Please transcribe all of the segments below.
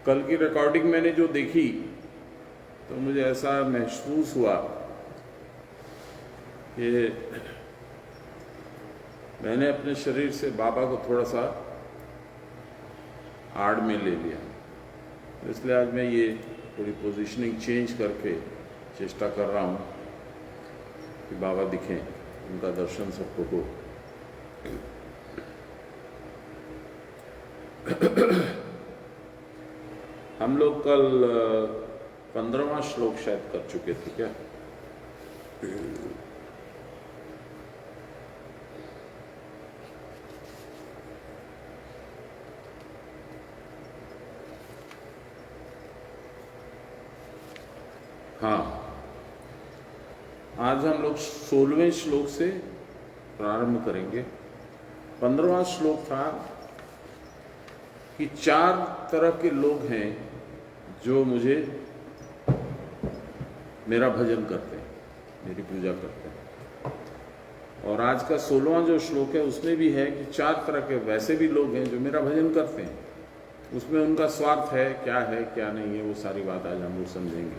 कल की रिकॉर्डिंग मैंने जो देखी तो मुझे ऐसा महसूस हुआ कि मैंने अपने शरीर से बाबा को थोड़ा सा आड़ में ले लिया, इसलिए आज मैं ये थोड़ी पोजीशनिंग चेंज करके चेष्टा कर रहा हूँ कि बाबा दिखें, उनका दर्शन सबको हो। हम लोग कल 15वां श्लोक शायद कर चुके थे क्या? हाँ, आज हम लोग 16वें श्लोक से प्रारंभ करेंगे। 15वां श्लोक था कि 4 तरह के लोग हैं जो मुझे मेरा भजन करते हैं, मेरी पूजा करते हैं। और आज का 16वां जो श्लोक है उसमें भी है कि 4 तरह के वैसे भी लोग हैं जो मेरा भजन करते हैं। उसमें उनका स्वार्थ है, क्या नहीं है, वो सारी बात आज हम लोग समझेंगे।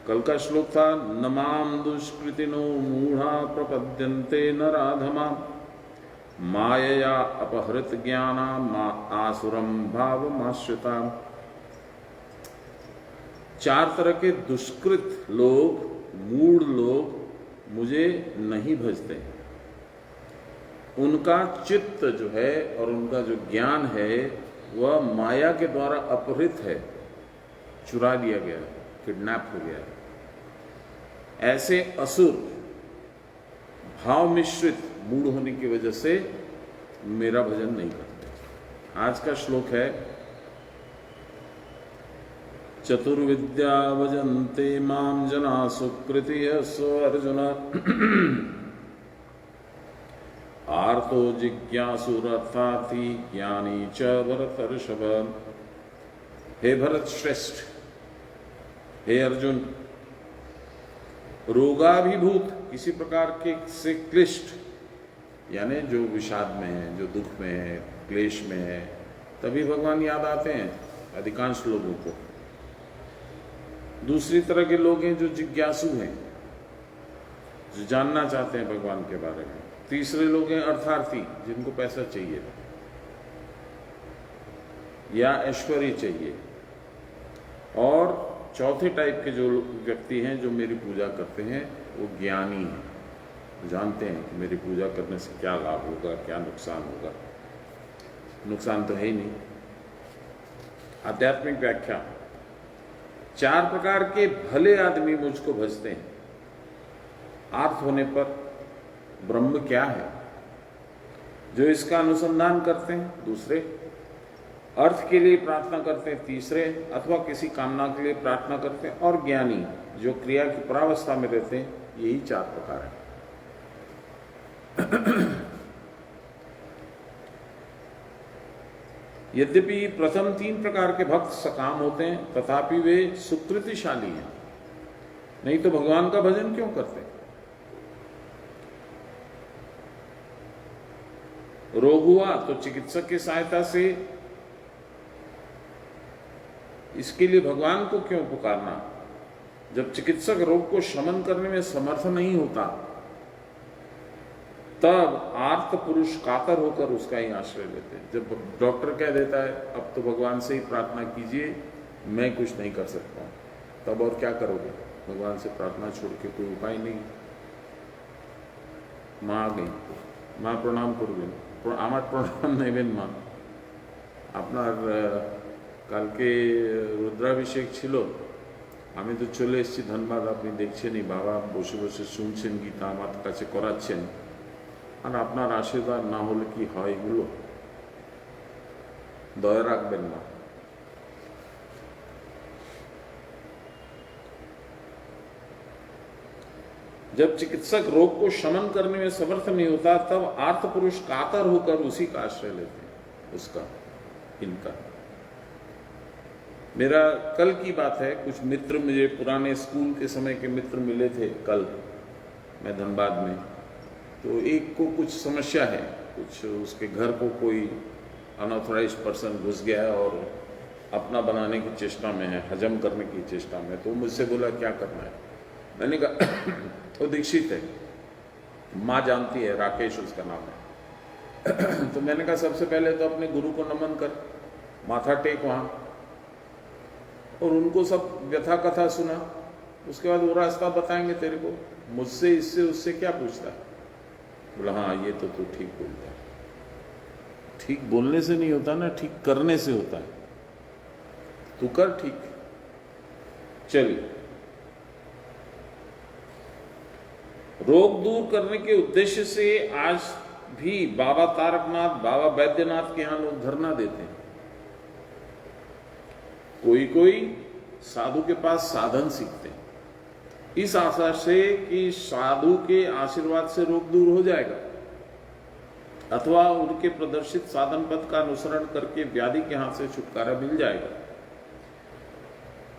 कल का श्लोक था नमाम दुष्कृतिनो मूढ़ा प्रपद्यन्ते नराधमा मायया अपहृत ज्ञाना आसुरम भावमाश्रिता। 4 तरह के दुष्कृत लोग, मूढ़ लोग मुझे नहीं भजते। उनका चित्त जो है और उनका जो ज्ञान है वह माया के द्वारा अपहृत है, चुरा लिया गया, किडनैप हो गया। ऐसे असुर भाव मिश्रित मूढ़ होने की वजह से मेरा भजन नहीं करते। आज का श्लोक है, चतुर्विद्या भजन्ते माम जना सुकृतिय सो अर्जुन आर्तो जिज्ञासुरर्थार्थी ज्ञानी च भरतर्षभ। हे भरत श्रेष्ठ, हे अर्जुन, रोगाभिभूत किसी प्रकार के से क्लिष्ट, यानी जो विषाद में है, जो दुख में है, क्लेश में है, तभी भगवान याद आते हैं अधिकांश लोगों को। दूसरी तरह के लोग हैं जो जिज्ञासु हैं, जो जानना चाहते हैं भगवान के बारे में। तीसरे लोग हैं अर्थार्थी, जिनको पैसा चाहिए या ऐश्वर्य चाहिए। और चौथे टाइप के जो व्यक्ति हैं जो मेरी पूजा करते हैं वो ज्ञानी हैं, जानते हैं कि मेरी पूजा करने से क्या लाभ होगा, क्या नुकसान होगा। नुकसान तो है ही नहीं। आध्यात्मिक व्याख्या, 4 प्रकार के भले आदमी मुझको भजते हैं। आर्थ होने पर ब्रह्म क्या है, जो इसका अनुसंधान करते हैं दूसरे, अर्थ के लिए प्रार्थना करते हैं तीसरे, अथवा किसी कामना के लिए प्रार्थना करते हैं, और ज्ञानी जो क्रिया की परावस्था में रहते हैं। यही 4 प्रकार है। यद्यपि प्रथम 3 प्रकार के भक्त सकाम होते हैं, तथापि वे सुकृतिशाली हैं, नहीं तो भगवान का भजन क्यों करते? रोग हुआ तो चिकित्सक की सहायता से, इसके लिए भगवान को क्यों पुकारना? जब चिकित्सक रोग को शमन करने में समर्थ नहीं होता, तब आर्त पुरुष कातर होकर उसका ही आश्रय लेते हैं। जब डॉक्टर कह देता है अब तो भगवान से ही प्रार्थना कीजिए, मैं कुछ नहीं कर सकता हूं, तब और क्या करोगे? भगवान से प्रार्थना छोड़ के कोई उपाय नहीं। माँ आ गई, माँ प्रणाम करबेन, আমার প্রণাম নেবেন মা। আপনার কালকে রুদ্রাভিষেক ছিল, আমি তো চলে এসেছি ধনবাদ, আপনি দেখছেনই, বাবা বসে বসে শুনছেন, গীতা আমার কাছে করাচ্ছেন, আর আপনার আশীর্বাদ না হলে কি হয়? এগুলো দয়া রাখবেন না। जब चिकित्सक रोग को शमन करने में समर्थ नहीं होता, तब आर्त पुरुष कातर होकर उसी का आश्रय लेते हैं, उसका, इनका। मेरा कल की बात है, कुछ मित्र मुझे पुराने स्कूल के समय के मित्र मिले थे कल, मैं धनबाद में। तो एक को कुछ समस्या है, कुछ उसके घर को कोई अनऑथराइज्ड पर्सन घुस गया है और अपना बनाने की चेष्टा में है, हजम करने की चेष्टा में। तो मुझसे बोला क्या करना है? मैंने कहा वो दीक्षित है, माँ जानती है, राकेश उसका नाम है। तो मैंने कहा सबसे पहले तो अपने गुरु को नमन कर, माथा टेक वहाँ, और उनको सब व्यथा कथा सुना। उसके बाद वो रास्ता बताएंगे तेरे को, मुझसे इससे उससे क्या पूछता है? बोला हाँ ये तो तू ठीक बोलता है। ठीक बोलने से नहीं होता ना, ठीक करने से होता है। तू कर ठीक। चलिए, रोग दूर करने के उद्देश्य से आज भी बाबा तारकनाथ, बाबा वैद्यनाथ के यहाँ लोग धरना देते हैं। कोई कोई साधु के पास साधन सीखते हैं, इस आशा से कि साधु के आशीर्वाद से रोग दूर हो जाएगा, अथवा उनके प्रदर्शित साधन पथ का अनुसरण करके व्याधि के हाथ से छुटकारा मिल जाएगा।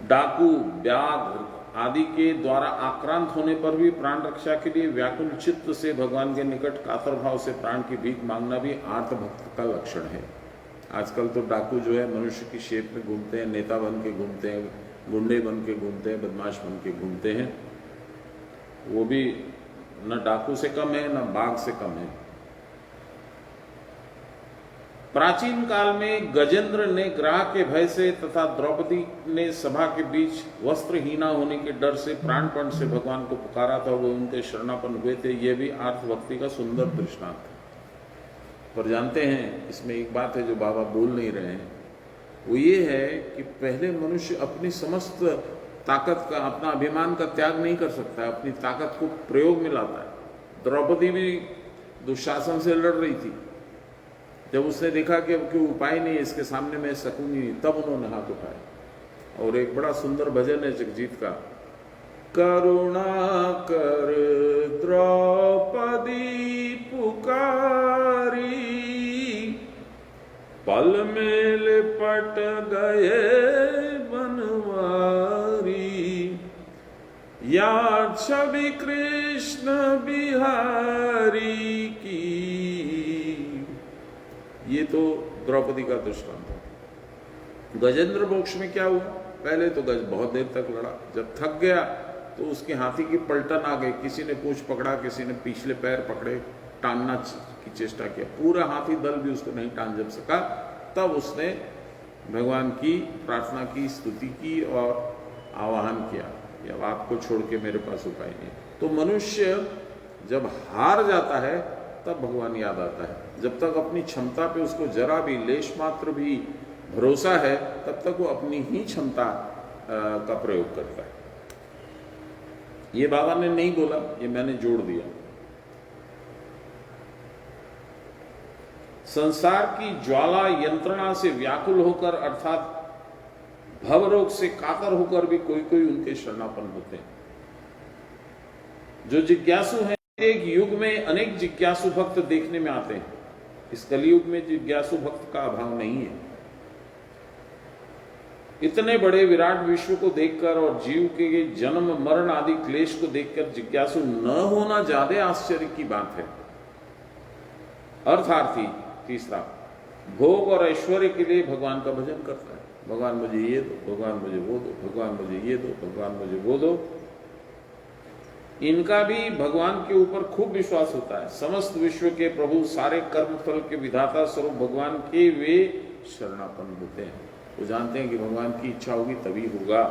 डाकू, व्याघ्र आदि के द्वारा आक्रांत होने पर भी प्राण रक्षा के लिए व्याकुल चित्त से भगवान के निकट कातर भाव से प्राण की भीख मांगना भी आर्त भक्त का लक्षण है। आजकल तो डाकू जो है मनुष्य की शेप में घूमते हैं, नेता बन के घूमते हैं, गुंडे बन के घूमते हैं, बदमाश बन के घूमते हैं। वो भी न डाकू से कम है, न बाघ से कम है। प्राचीन काल में गजेंद्र ने ग्राह के भय से तथा द्रौपदी ने सभा के बीच वस्त्रहीना होने के डर से प्राणपण से भगवान को पुकारा था, वो उनके शरणापन्न हुए थे। ये भी आर्थ भक्ति का सुंदर दृष्टांत है। पर जानते हैं इसमें एक बात है जो बाबा बोल नहीं रहे हैं, वो ये है कि पहले मनुष्य अपनी समस्त ताकत का, अपना अभिमान का त्याग नहीं कर सकता है, अपनी ताकत को प्रयोग में लाता है। द्रौपदी भी दुशासन से लड़ रही थी, जब उसने देखा कि अब कोई उपाय नहीं है, इसके सामने मैं सकूंगी नहीं, तब उन्होंने हाथ उठाए। और एक बड़ा सुंदर भजन है जगजीत का, करुणा कर द्रौपदी पुकारी, पल में लिपट गए बनवारी, या छवि कृष्ण बिहारी की। ये तो द्रौपदी का दृष्टांत है। गजेंद्र मोक्ष में क्या हुआ? पहले तो गज बहुत देर तक लड़ा, जब थक गया तो उसके हाथी की पलटन आ गई, किसी ने पूंछ पकड़ा, किसी ने पिछले पैर पकड़े, टांगना की चेष्टा किया, पूरा हाथी दल भी उसको नहीं टांग जब सका। तब उसने भगवान की प्रार्थना की, स्तुति की और आवाहन किया, अब आपको छोड़ के मेरे पास उपाय नहीं। तो मनुष्य जब हार जाता है तब भगवान याद आता है। जब तक अपनी क्षमता पे उसको जरा भी लेश मात्र भी भरोसा है, तब तक वो अपनी ही क्षमता का प्रयोग करता है। ये बाबा ने नहीं बोला, ये मैंने जोड़ दिया। संसार की ज्वाला यंत्रणा से व्याकुल होकर, अर्थात भवरोग से कातर होकर भी कोई कोई उनके शरणापन्न होते हैं। जो जिज्ञासु हैं, एक युग में अनेक जिज्ञासु भक्त देखने में आते हैं। इस कलयुग में जिज्ञासु भक्त का अभाव नहीं है। इतने बड़े विराट विश्व को देखकर और जीव के जन्म मरण आदि क्लेश को देखकर जिज्ञासु न होना ज्यादा आश्चर्य की बात है। अर्थार्थी तीसरा, भोग और ऐश्वर्य के लिए भगवान का भजन करता है। भगवान मुझे ये दो, भगवान मुझे वो दो, भगवान मुझे ये दो, भगवान मुझे वो दो। इनका भी भगवान के ऊपर खूब विश्वास होता है। समस्त विश्व के प्रभु, सारे कर्म फल के विधाता स्वरूप भगवान के वे शरणापन्न होते हैं। वो जानते हैं कि भगवान की इच्छा होगी तभी होगा।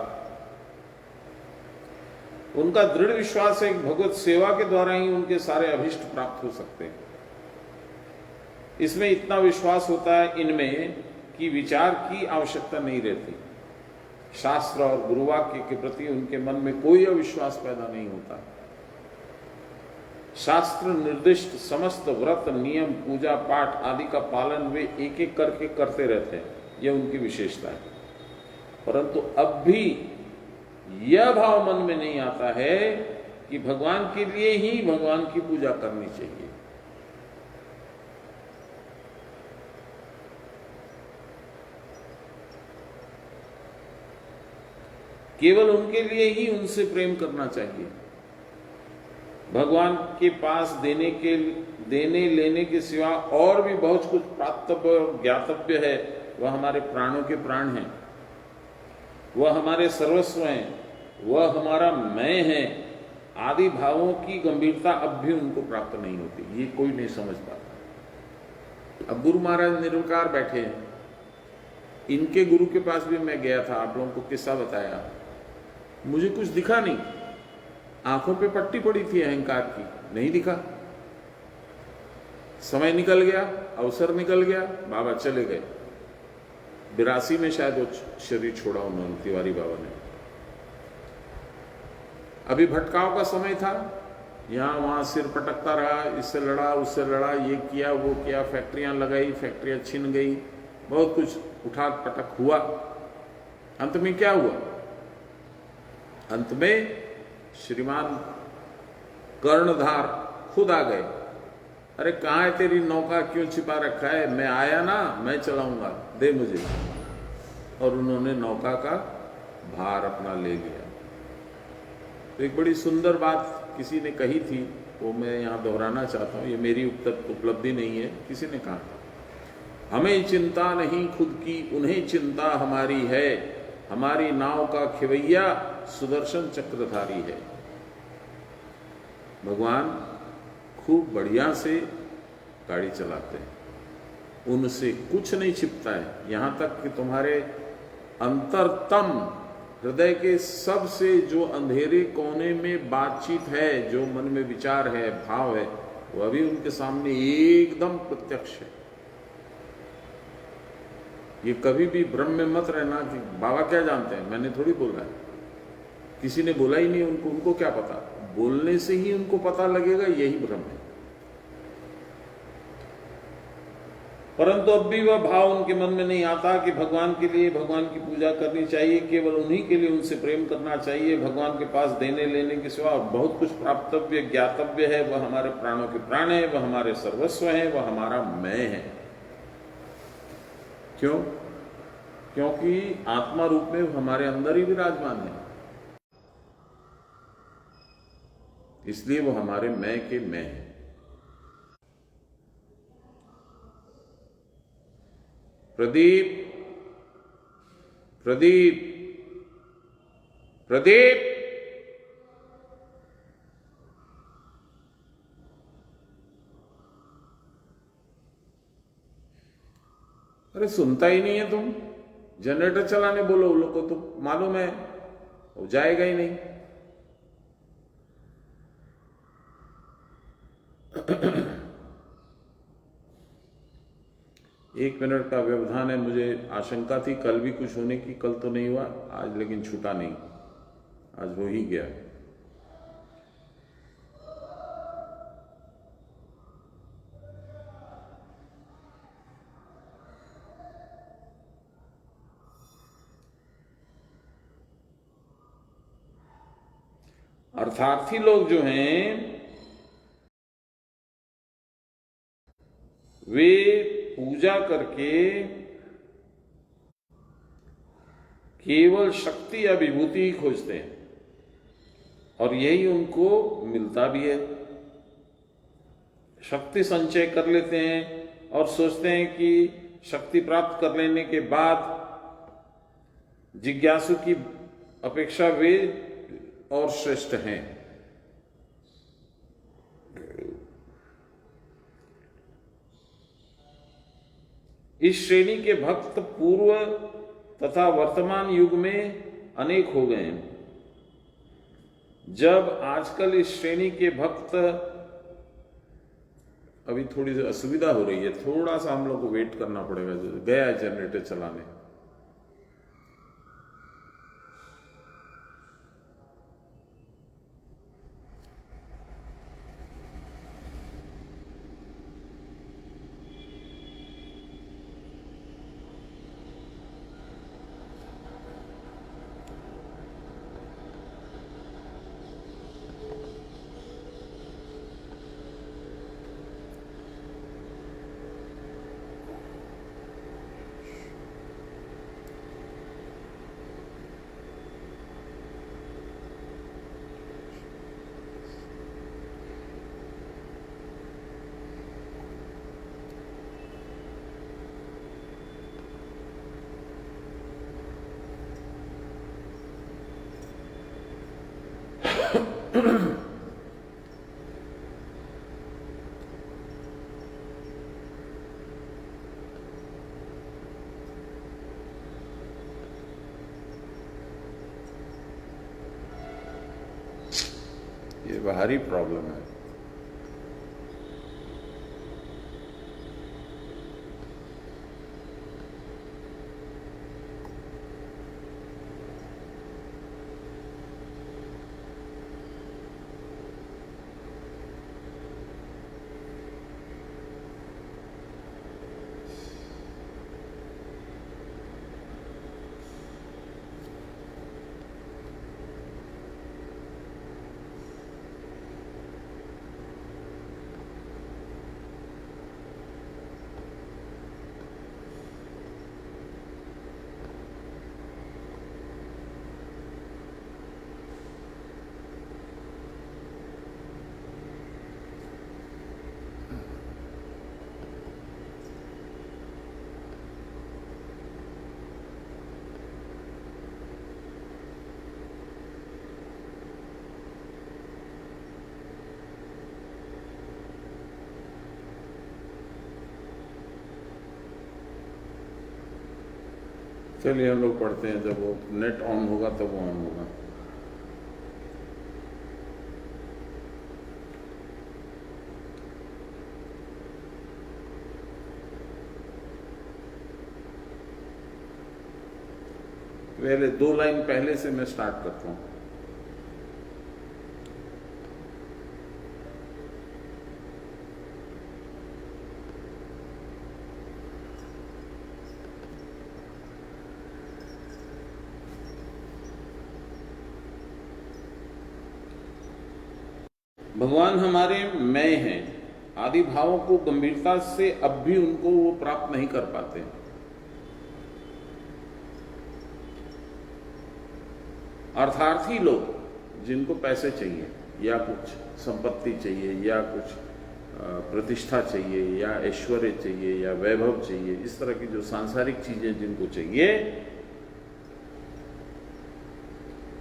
उनका दृढ़ विश्वास है कि भगवत सेवा के द्वारा ही उनके सारे अभिष्ट प्राप्त हो सकते हैं। इसमें इतना विश्वास होता है इनमें कि विचार की आवश्यकता नहीं रहती। शास्त्र और गुरुवाक्य के प्रति उनके मन में कोई अविश्वास पैदा नहीं होता। शास्त्र निर्दिष्ट समस्त व्रत, नियम, पूजा पाठ आदि का पालन वे एक एक करके करते रहते हैं। यह उनकी विशेषता है। परंतु अब भी यह भाव मन में नहीं आता है कि भगवान के लिए ही भगवान की पूजा करनी चाहिए। केवल उनके लिए ही उनसे प्रेम करना चाहिए। भगवान के पास देने लेने के सिवा और भी बहुत कुछ प्राप्तव्य और ज्ञातव्य है। वह हमारे प्राणों के प्राण हैं, वह हमारे सर्वस्व हैं, वह हमारा मैं है। आदि भावों की गंभीरता अब भी उनको प्राप्त नहीं होती। ये कोई नहीं समझ पाता। अब गुरु महाराज निर्विकार बैठे हैं। इनके गुरु के पास भी मैं गया था, आप लोगों को किस्सा बताया। मुझे कुछ दिखा नहीं, आंखों पे पट्टी पड़ी थी अहंकार की, नहीं दिखा। समय निकल गया, अवसर निकल गया, बाबा चले गए। 82 में शायद वो शरीर छोड़ा उन्होंने, तिवारी बाबा ने। अभी भटकाव का समय था, यहाँ वहाँ सिर पटकता रहा, इससे लड़ा उससे लड़ा, ये किया वो किया, फैक्ट्रियाँ लगाई, फैक्ट्रियाँ छिन गई, बहुत कुछ उठा पटक हुआ। अंत में क्या हुआ? अंत में श्रीमान कर्णधार खुद आ गए। अरे कहाँ है तेरी नौका, क्यों छिपा रखा है? मैं आया ना, मैं चलाऊंगा, दे मुझे। और उन्होंने नौका का भार अपना ले लिया। तो एक बड़ी सुंदर बात किसी ने कही थी, वो मैं यहाँ दोहराना चाहता हूँ। ये मेरी उपलब्धि नहीं है, किसी ने कहा, हमें चिंता नहीं खुद की, उन्हें चिंता हमारी है। हमारी नाव का खिवैया सुदर्शन चक्रधारी है। भगवान खूब बढ़िया से गाड़ी चलाते हैं। उनसे कुछ नहीं छिपता है। यहाँ तक कि तुम्हारे अंतरतम हृदय के सबसे जो अंधेरे कोने में बातचीत है, जो मन में विचार है, भाव है, वह भी उनके सामने एकदम प्रत्यक्ष है। ये कभी भी भ्रम में मत रहना कि बाबा क्या जानते हैं, मैंने थोड़ी बोला है, किसी ने बोला ही नहीं उनको क्या पता। बोलने से ही उनको पता लगेगा, यही भ्रम है। परंतु अब भी वह भाव उनके मन में नहीं आता कि भगवान के लिए भगवान की पूजा करनी चाहिए, केवल उन्हीं के लिए उनसे प्रेम करना चाहिए। भगवान के पास देने लेने के सिवा बहुत कुछ प्राप्तव्य ज्ञातव्य है। वह हमारे प्राणों के प्राण है, वह हमारे सर्वस्व है, वह हमारा मैं है। क्यों? क्योंकि आत्मा रूप में हमारे अंदर ही विराजमान है, इसलिए वो हमारे मैं के मैं है। प्रदीप, प्रदीप, प्रदीप, अरे सुनता ही नहीं है तुम। जनरेटर चलाने बोलो उन लोग को, तो मालूम है वो जाएगा ही नहीं। एक मिनट का व्यवधान है। मुझे आशंका थी कल भी कुछ होने की, कल तो नहीं हुआ आज, लेकिन छूटा नहीं, आज हो ही गया। अर्थार्थी लोग जो हैं वे पूजा करके केवल शक्ति या विभूति ही खोजते हैं, और यही उनको मिलता भी है। शक्ति संचय कर लेते हैं और सोचते हैं कि शक्ति प्राप्त कर लेने के बाद जिज्ञासु की अपेक्षा वे और श्रेष्ठ हैं। इस श्रेणी के भक्त पूर्व तथा वर्तमान युग में अनेक हो गए हैं। जब आजकल इस श्रेणी के भक्त, अभी थोड़ी सी असुविधा हो रही है, थोड़ा सा हम लोग को वेट करना पड़ेगा। गया है जनरेटर चलाने। ये बाहरी प्रॉब्लम है। चलिए हम लोग पढ़ते हैं, जब वो नेट ऑन होगा तब वो ऑन होगा। पहले 2 लाइन पहले से मैं स्टार्ट करता हूं। भगवान हमारे मैं हैं, आदि भावों को गंभीरता से अब भी उनको वो प्राप्त नहीं कर पाते। अर्थार्थी लोग जिनको पैसे चाहिए या कुछ संपत्ति चाहिए या कुछ प्रतिष्ठा चाहिए या ऐश्वर्य चाहिए या वैभव चाहिए, इस तरह की जो सांसारिक चीजें जिनको चाहिए,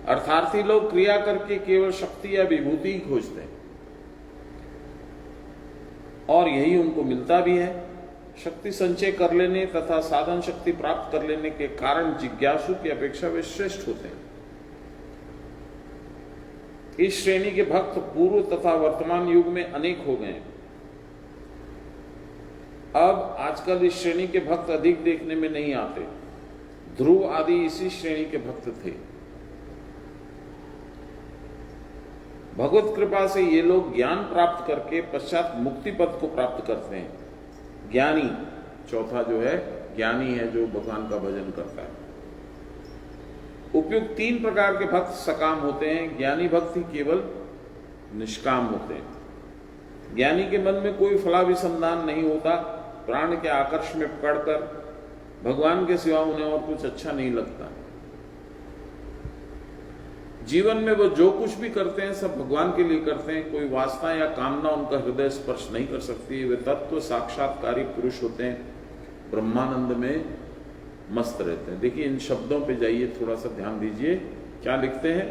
अर्थार्थी लोग क्रिया करके केवल शक्ति या विभूति ही खोजते हैं और यही उनको मिलता भी है। शक्ति संचय कर लेने तथा साधन शक्ति प्राप्त कर लेने के कारण जिज्ञासु की अपेक्षा वे श्रेष्ठ होते हैं। इस श्रेणी के भक्त पूर्व तथा वर्तमान युग में अनेक हो गए। अब आजकल इस श्रेणी के भक्त अधिक देखने में नहीं आते। ध्रुव आदि इसी श्रेणी के भक्त थे। भगवत कृपा से ये लोग ज्ञान प्राप्त करके पश्चात मुक्ति पद को प्राप्त करते हैं। ज्ञानी, चौथा जो है ज्ञानी है, जो भगवान का भजन करता है। उपयुक्त 3 प्रकार के भक्त सकाम होते हैं। ज्ञानी भक्त ही केवल निष्काम होते हैं। ज्ञानी के मन में कोई फलाभिसंधान नहीं होता। प्राण के आकर्ष में पकड़कर भगवान के सिवा उन्हें और कुछ अच्छा नहीं लगता। जीवन में वो जो कुछ भी करते हैं सब भगवान के लिए करते हैं। कोई वासना या कामना उनका हृदय स्पर्श नहीं कर सकती। वे तत्व साक्षात्कारी पुरुष होते हैं, ब्रह्मानंद में मस्त रहते हैं। देखिए इन शब्दों पे जाइए, थोड़ा सा ध्यान दीजिए क्या लिखते हैं।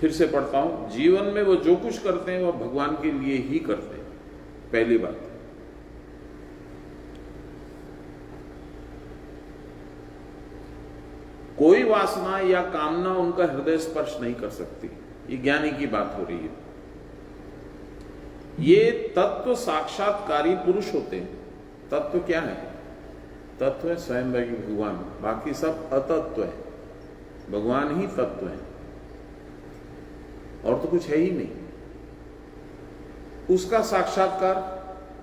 फिर से पढ़ता हूं। जीवन में वो जो कुछ करते हैं वो भगवान के लिए ही करते हैं, पहली बात। कोई वासना या कामना उनका हृदय स्पर्श नहीं कर सकती। ये ज्ञानी की बात हो रही है। ये तत्व साक्षात्कारी पुरुष होते हैं। तत्व क्या है? तत्व है स्वयं भगवान, बाकी सब अतत्व है। भगवान ही तत्व है और तो कुछ है ही नहीं। उसका साक्षात्कार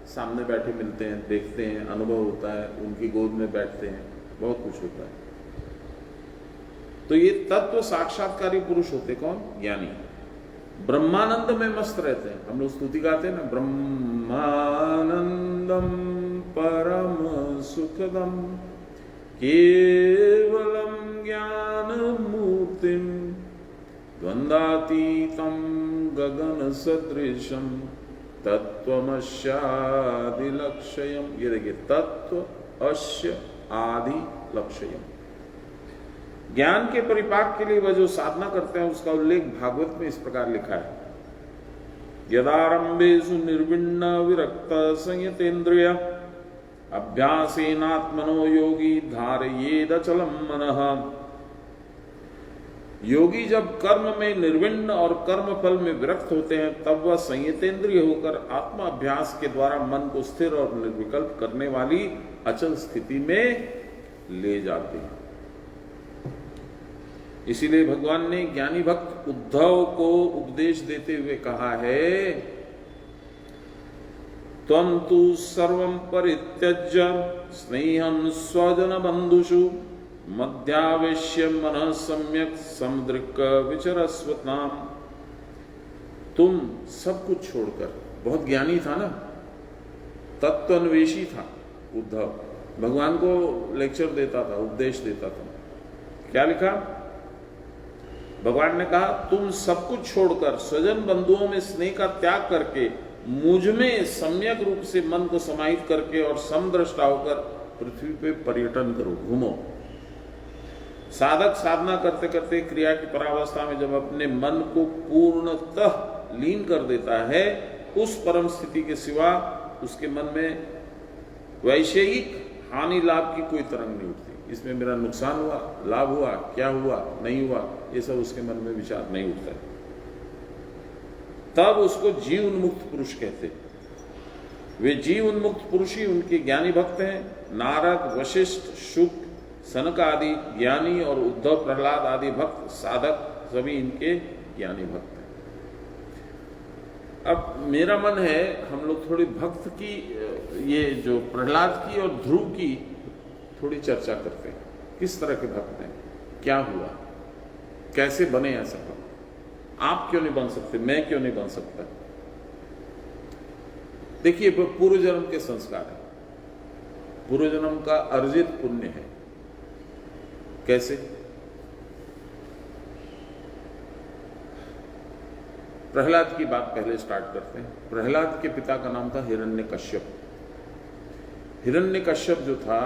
सामने बैठे मिलते हैं, देखते हैं, अनुभव होता है, उनकी गोद में बैठते हैं, बहुत कुछ होता है। तो ये तत्व साक्षात्कारी पुरुष होते कौन? ज्ञानी। ब्रह्मानंद में मस्त रहते हैं। हम लोग स्तुति गाते हैं ना, ब्रह्मानंदम परम सुखदम केवलम ज्ञान मूर्तिम द्वंद्वातीतम गगन सदृशम तत्वमस्यादि लक्ष्यम। ये देखिए, तत्व अस्य आदि लक्ष्यम। ज्ञान के परिपाक के लिए वह जो साधना करते हैं उसका उल्लेख भागवत में इस प्रकार लिखा है। यदारंभेषु निर्विण्ण विरक्त संयतेन्द्रिय अभ्यासेनात्मनो योगी धारयेदचलं मनः। योगी जब कर्म में निर्विण्ण और कर्म फल में विरक्त होते हैं तब वह संयतेन्द्रिय होकर आत्मा अभ्यास के द्वारा मन को स्थिर और निर्विकल्प करने वाली अचल स्थिति में ले जाते हैं। इसीलिए भगवान ने ज्ञानी भक्त उद्धव को उपदेश देते हुए कहा है, त्वं तु सर्वं परित्यज्य स्नेहं स्वजन बंधुषु मध्यावेश्य मनः सम्यक समुद्रिक विचरस्वताम। तुम सब कुछ छोड़कर, बहुत ज्ञानी था ना, तत्वान्वेषी था उद्धव, भगवान को लेक्चर देता था, उपदेश देता था। क्या लिखा? भगवान ने कहा तुम सब कुछ छोड़कर स्वजन बंधुओं में स्नेह का त्याग करके मुझ में सम्यक रूप से मन को समाहित करके और समदृष्टा होकर पृथ्वी पे पर्यटन करो, घूमो। साधक साधना करते करते क्रिया की परावस्था में जब अपने मन को पूर्णतः लीन कर देता है, उस परम स्थिति के सिवा उसके मन में वैषयिक हानि लाभ की कोई तरंग नहीं उठती। इसमें मेरा नुकसान हुआ, लाभ हुआ, क्या हुआ, नहीं हुआ, ये सब उसके मन में विचार नहीं उठता है। तब उसको जीव उन्मुक्त पुरुष कहते। वे जीव उन्मुक्त पुरुष ही उनके ज्ञानी भक्त हैं। नारद, वशिष्ठ, शुक, सनक आदि ज्ञानी और उद्धव, प्रहलाद आदि भक्त साधक सभी इनके ज्ञानी भक्त हैं। अब मेरा मन है हम लोग थोड़ी भक्त की, ये जो प्रहलाद की और ध्रुव की थोड़ी चर्चा करते हैं। किस तरह के भक्त हैं, क्या हुआ, कैसे बने ऐसा भक्त? आप क्यों नहीं बन सकते, मैं क्यों नहीं बन सकता? देखिए, पूर्व जन्म के संस्कार है, पूर्व जन्म का अर्जित पुण्य है। कैसे? प्रहलाद की बात पहले स्टार्ट करते हैं। प्रहलाद के पिता का नाम था हिरण्यकश्यप। हिरण्यकश्यप जो था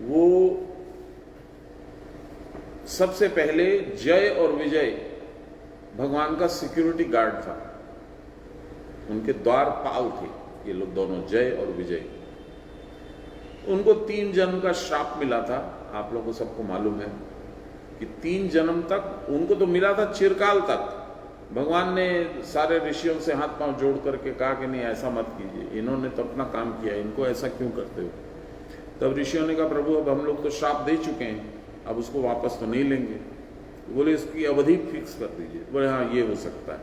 वो सबसे पहले जय और विजय भगवान का सिक्योरिटी गार्ड था। उनके द्वारपाल थे ये लोग दोनों, जय और विजय। उनको 3 जन्म का श्राप मिला था। आप लोगों को सबको मालूम है कि 3 जन्म तक उनको तो मिला था, चिरकाल तक। भगवान ने सारे ऋषियों से हाथ पांव जोड़ करके कहा कि नहीं ऐसा मत कीजिए, इन्होंने तो अपना काम किया, इनको ऐसा क्यों करते हो? तब ऋषियों ने कहा प्रभु अब हम लोग तो श्राप दे चुके हैं, अब उसको वापस तो नहीं लेंगे। बोले इसकी अवधि फिक्स कर दीजिए। बोले हाँ ये हो सकता है।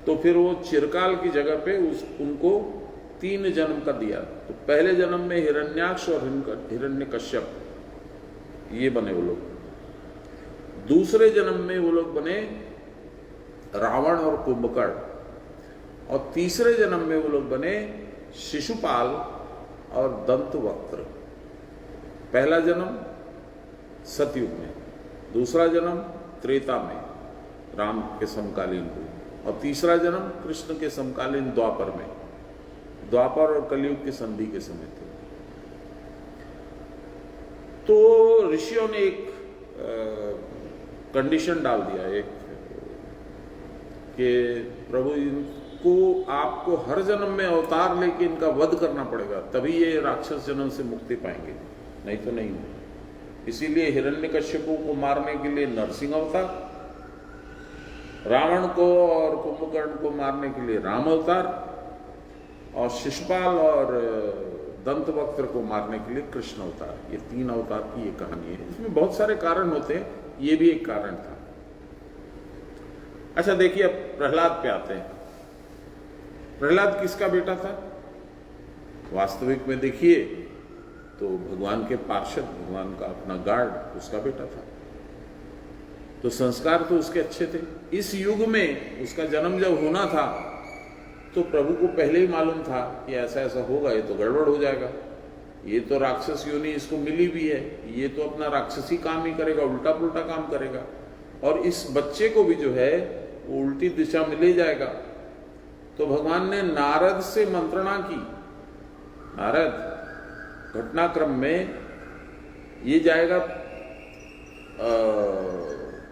तो फिर वो चिरकाल की जगह पे उनको 3 जन्म का दिया। तो पहले जन्म में हिरण्याक्ष और हिरण्यकश्यप ये बने वो लोग। दूसरे जन्म में वो लोग बने रावण और कुंभकर्ण। और तीसरे जन्म में वो लोग बने शिशुपाल और दंतवक्त्र। पहला जन्म सतयुग में, दूसरा जन्म त्रेता में राम के समकालीन हुई, और तीसरा जन्म कृष्ण के समकालीन द्वापर में। द्वापर और कलयुग की संधि के समय थे। तो ऋषियों ने एक कंडीशन डाल दिया, एक कि प्रभु इनको आपको हर जन्म में अवतार लेके इनका वध करना पड़ेगा, तभी ये राक्षस जन्म से मुक्ति पाएंगे, नहीं तो नहीं। इसीलिए हिरण्यकश्यपु को मारने के लिए नरसिंह अवतार, रावण को और कुंभकर्ण को मारने के लिए राम अवतार, और शिशुपाल और दंतवक्त्र को मारने के लिए कृष्ण अवतार। ये 3 अवतार की ये कहानी है। इसमें बहुत सारे कारण होते हैं, ये भी एक कारण था। अच्छा देखिए, अब प्रहलाद पे आते हैं। प्रहलाद किसका बेटा था? वास्तविक में देखिए तो भगवान के पार्षद, भगवान का अपना गार्ड, उसका बेटा था। तो संस्कार तो उसके अच्छे थे। इस युग में उसका जन्म जब होना था तो प्रभु को पहले ही मालूम था कि ऐसा ऐसा होगा, ये तो गड़बड़ हो जाएगा, ये तो राक्षस योनि इसको मिली भी है, ये तो अपना राक्षसी काम ही करेगा, उल्टा पुल्टा काम करेगा, और इस बच्चे को भी जो है वो उल्टी दिशा में ले जाएगा। तो भगवान ने नारद से मंत्रणा की। नारद घटनाक्रम में ये जाएगा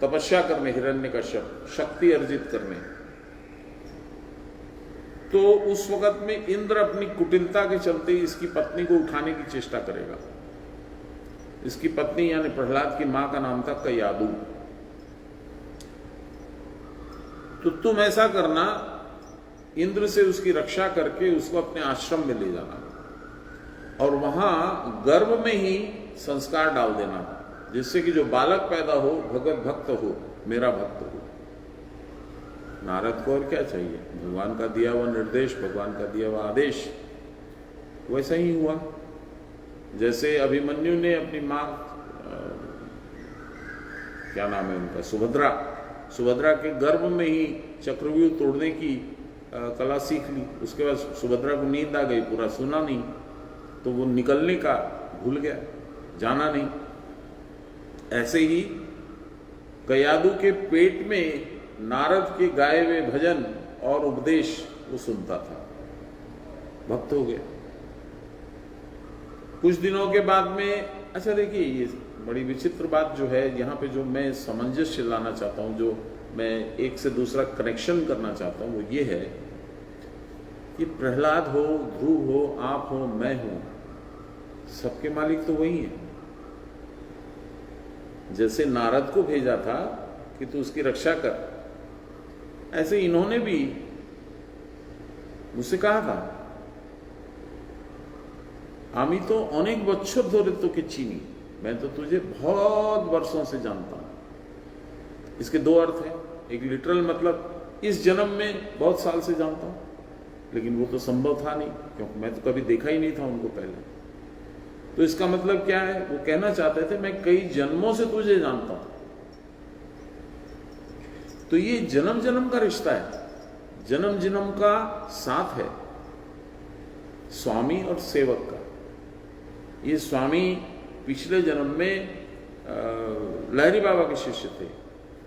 तपस्या करने, हिरण्यकश्यप शक्ति अर्जित करने। तो उस वक्त में इंद्र अपनी कुटिलता के चलते इसकी पत्नी को उठाने की चेष्टा करेगा। इसकी पत्नी यानी प्रहलाद की मां का नाम था कयादु। तो तुम ऐसा करना, इंद्र से उसकी रक्षा करके उसको अपने आश्रम में ले जाना, और वहां गर्भ में ही संस्कार डाल देना, जिससे कि जो बालक पैदा हो भगवत भक्त हो, मेरा भक्त हो। नारद को और क्या चाहिए? भगवान का दिया हुआ निर्देश, भगवान का दिया हुआ आदेश। वैसा ही हुआ। जैसे अभिमन्यु ने अपनी मां, क्या नाम है उनका, सुभद्रा के गर्भ में ही चक्रव्यूह तोड़ने की कला सीख ली। उसके बाद सुभद्रा को नींद आ गई, पूरा सुना नहीं, तो वो निकलने का भूल गया, जाना नहीं। ऐसे ही कयादु के पेट में नारद के गाए हुए भजन और उपदेश वो सुनता था, भक्त हो गया। कुछ दिनों के बाद में, अच्छा देखिए ये बड़ी विचित्र बात जो है यहाँ पे, जो मैं सामंजस्य लाना चाहता हूँ, जो मैं एक से दूसरा कनेक्शन करना चाहता हूँ, वो ये है कि प्रहलाद हो, ध्रुव हो, आप हो, मैं हूं, सबके मालिक तो वही है। जैसे नारद को भेजा था कि तू उसकी रक्षा कर, ऐसे इन्होंने भी मुझसे कहा था, आमी तो अनेक बच्चों धोरे तो के चीनी, मैं तो तुझे बहुत वर्षों से जानता हूं। इसके दो अर्थ हैं, एक लिटरल मतलब इस जन्म में बहुत साल से जानता हूं, लेकिन वो तो संभव था नहीं क्योंकि मैं तो कभी देखा ही नहीं था उनको पहले। तो इसका मतलब क्या है, वो कहना चाहते थे मैं कई जन्मों से तुझे जानता हूं। तो ये जन्म जन्म का रिश्ता है, जन्म जन्म का साथ है स्वामी और सेवक का। ये स्वामी पिछले जन्म में लहरी बाबा के शिष्य थे,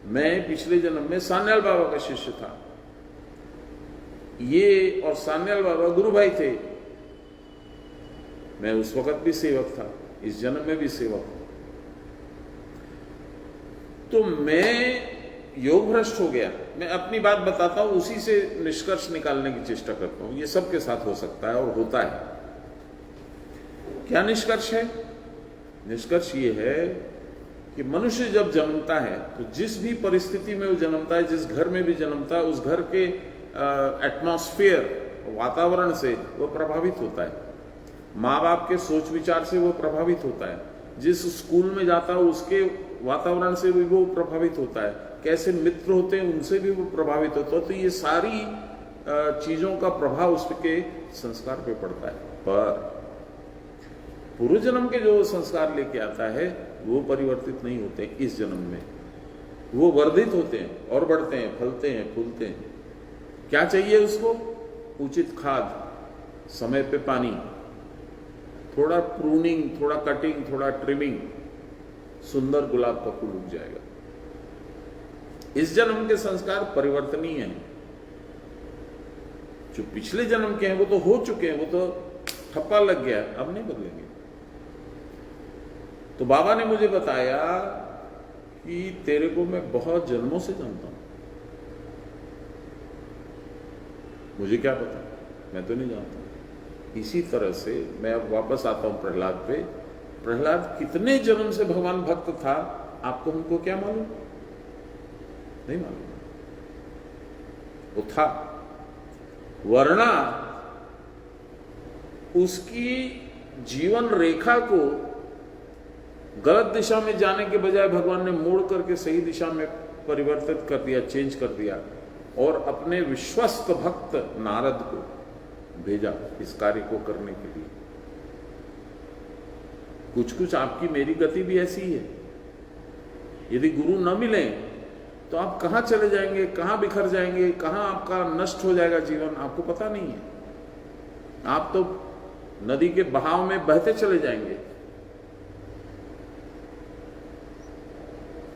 मैं पिछले जन्म में सान्याल बाबा का शिष्य था। ये और सान्याल बाबा गुरु भाई थे, मैं उस वक्त भी सेवक था, इस जन्म में भी सेवक हूं। तो मैं योग भ्रष्ट हो गया, मैं अपनी बात बताता हूं, उसी से निष्कर्ष निकालने की चेष्टा करता हूं। ये सबके साथ हो सकता है और होता है। क्या निष्कर्ष है? निष्कर्ष ये है कि मनुष्य जब जन्मता है तो जिस भी परिस्थिति में वो जन्मता है, जिस घर में भी जन्मता है, उस घर के एटमॉस्फेयर, वातावरण से वो प्रभावित होता है। माँ बाप के सोच विचार से वो प्रभावित होता है, जिस स्कूल में जाता है उसके वातावरण से भी वो प्रभावित होता है, कैसे मित्र होते हैं उनसे भी वो प्रभावित होता है। तो ये सारी चीजों का प्रभाव उसके संस्कार पे पड़ता है। पर पूर्व जन्म के जो संस्कार लेके आता है वो परिवर्तित नहीं होते इस जन्म में, वो वर्धित होते हैं और बढ़ते हैं, फलते हैं, फूलते हैं। क्या चाहिए उसको? उचित खाद, समय पे पानी, थोड़ा प्रूनिंग, थोड़ा कटिंग, थोड़ा ट्रिमिंग, सुंदर गुलाब का फूल उग जाएगा। इस जन्म के संस्कार परिवर्तनीय हैं। जो पिछले जन्म के हैं वो तो हो चुके हैं, वो तो ठप्पा लग गया, अब नहीं बदलेंगे। तो बाबा ने मुझे बताया कि तेरे को मैं बहुत जन्मों से जानता हूं। मुझे क्या पता, मैं तो नहीं जानता। इसी तरह से मैं अब वापस आता हूं प्रहलाद पे। प्रहलाद कितने जन्म से भगवान भक्त था, आपको हमको क्या मालूम? नहीं मालूम। वो था, वरना उसकी जीवन रेखा को गलत दिशा में जाने के बजाय भगवान ने मोड़ करके सही दिशा में परिवर्तित कर दिया, चेंज कर दिया, और अपने विश्वस्त भक्त नारद को भेजा इस कार्य को करने के लिए। कुछ कुछ आपकी मेरी गति भी ऐसी है। यदि गुरु न मिले तो आप कहां चले जाएंगे, कहां बिखर जाएंगे, कहां आपका नष्ट हो जाएगा जीवन, आपको पता नहीं है। आप तो नदी के बहाव में बहते चले जाएंगे।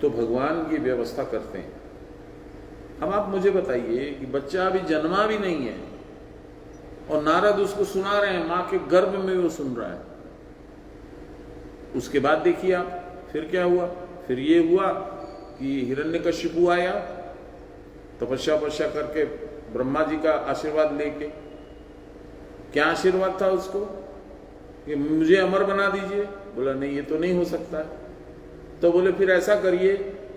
तो भगवान की व्यवस्था करते हैं। अब आप मुझे बताइए कि बच्चा अभी जन्मा भी नहीं है और नारद उसको सुना रहे हैं, मां के गर्भ में वो सुन रहा है। उसके बाद देखिए आप फिर क्या हुआ। फिर ये हुआ कि हिरण्यकशिपु आया तपस्या करके ब्रह्मा जी का आशीर्वाद लेके। क्या आशीर्वाद था उसको कि मुझे अमर बना दीजिए। बोला नहीं, ये तो नहीं हो सकता। तो बोले फिर ऐसा करिए,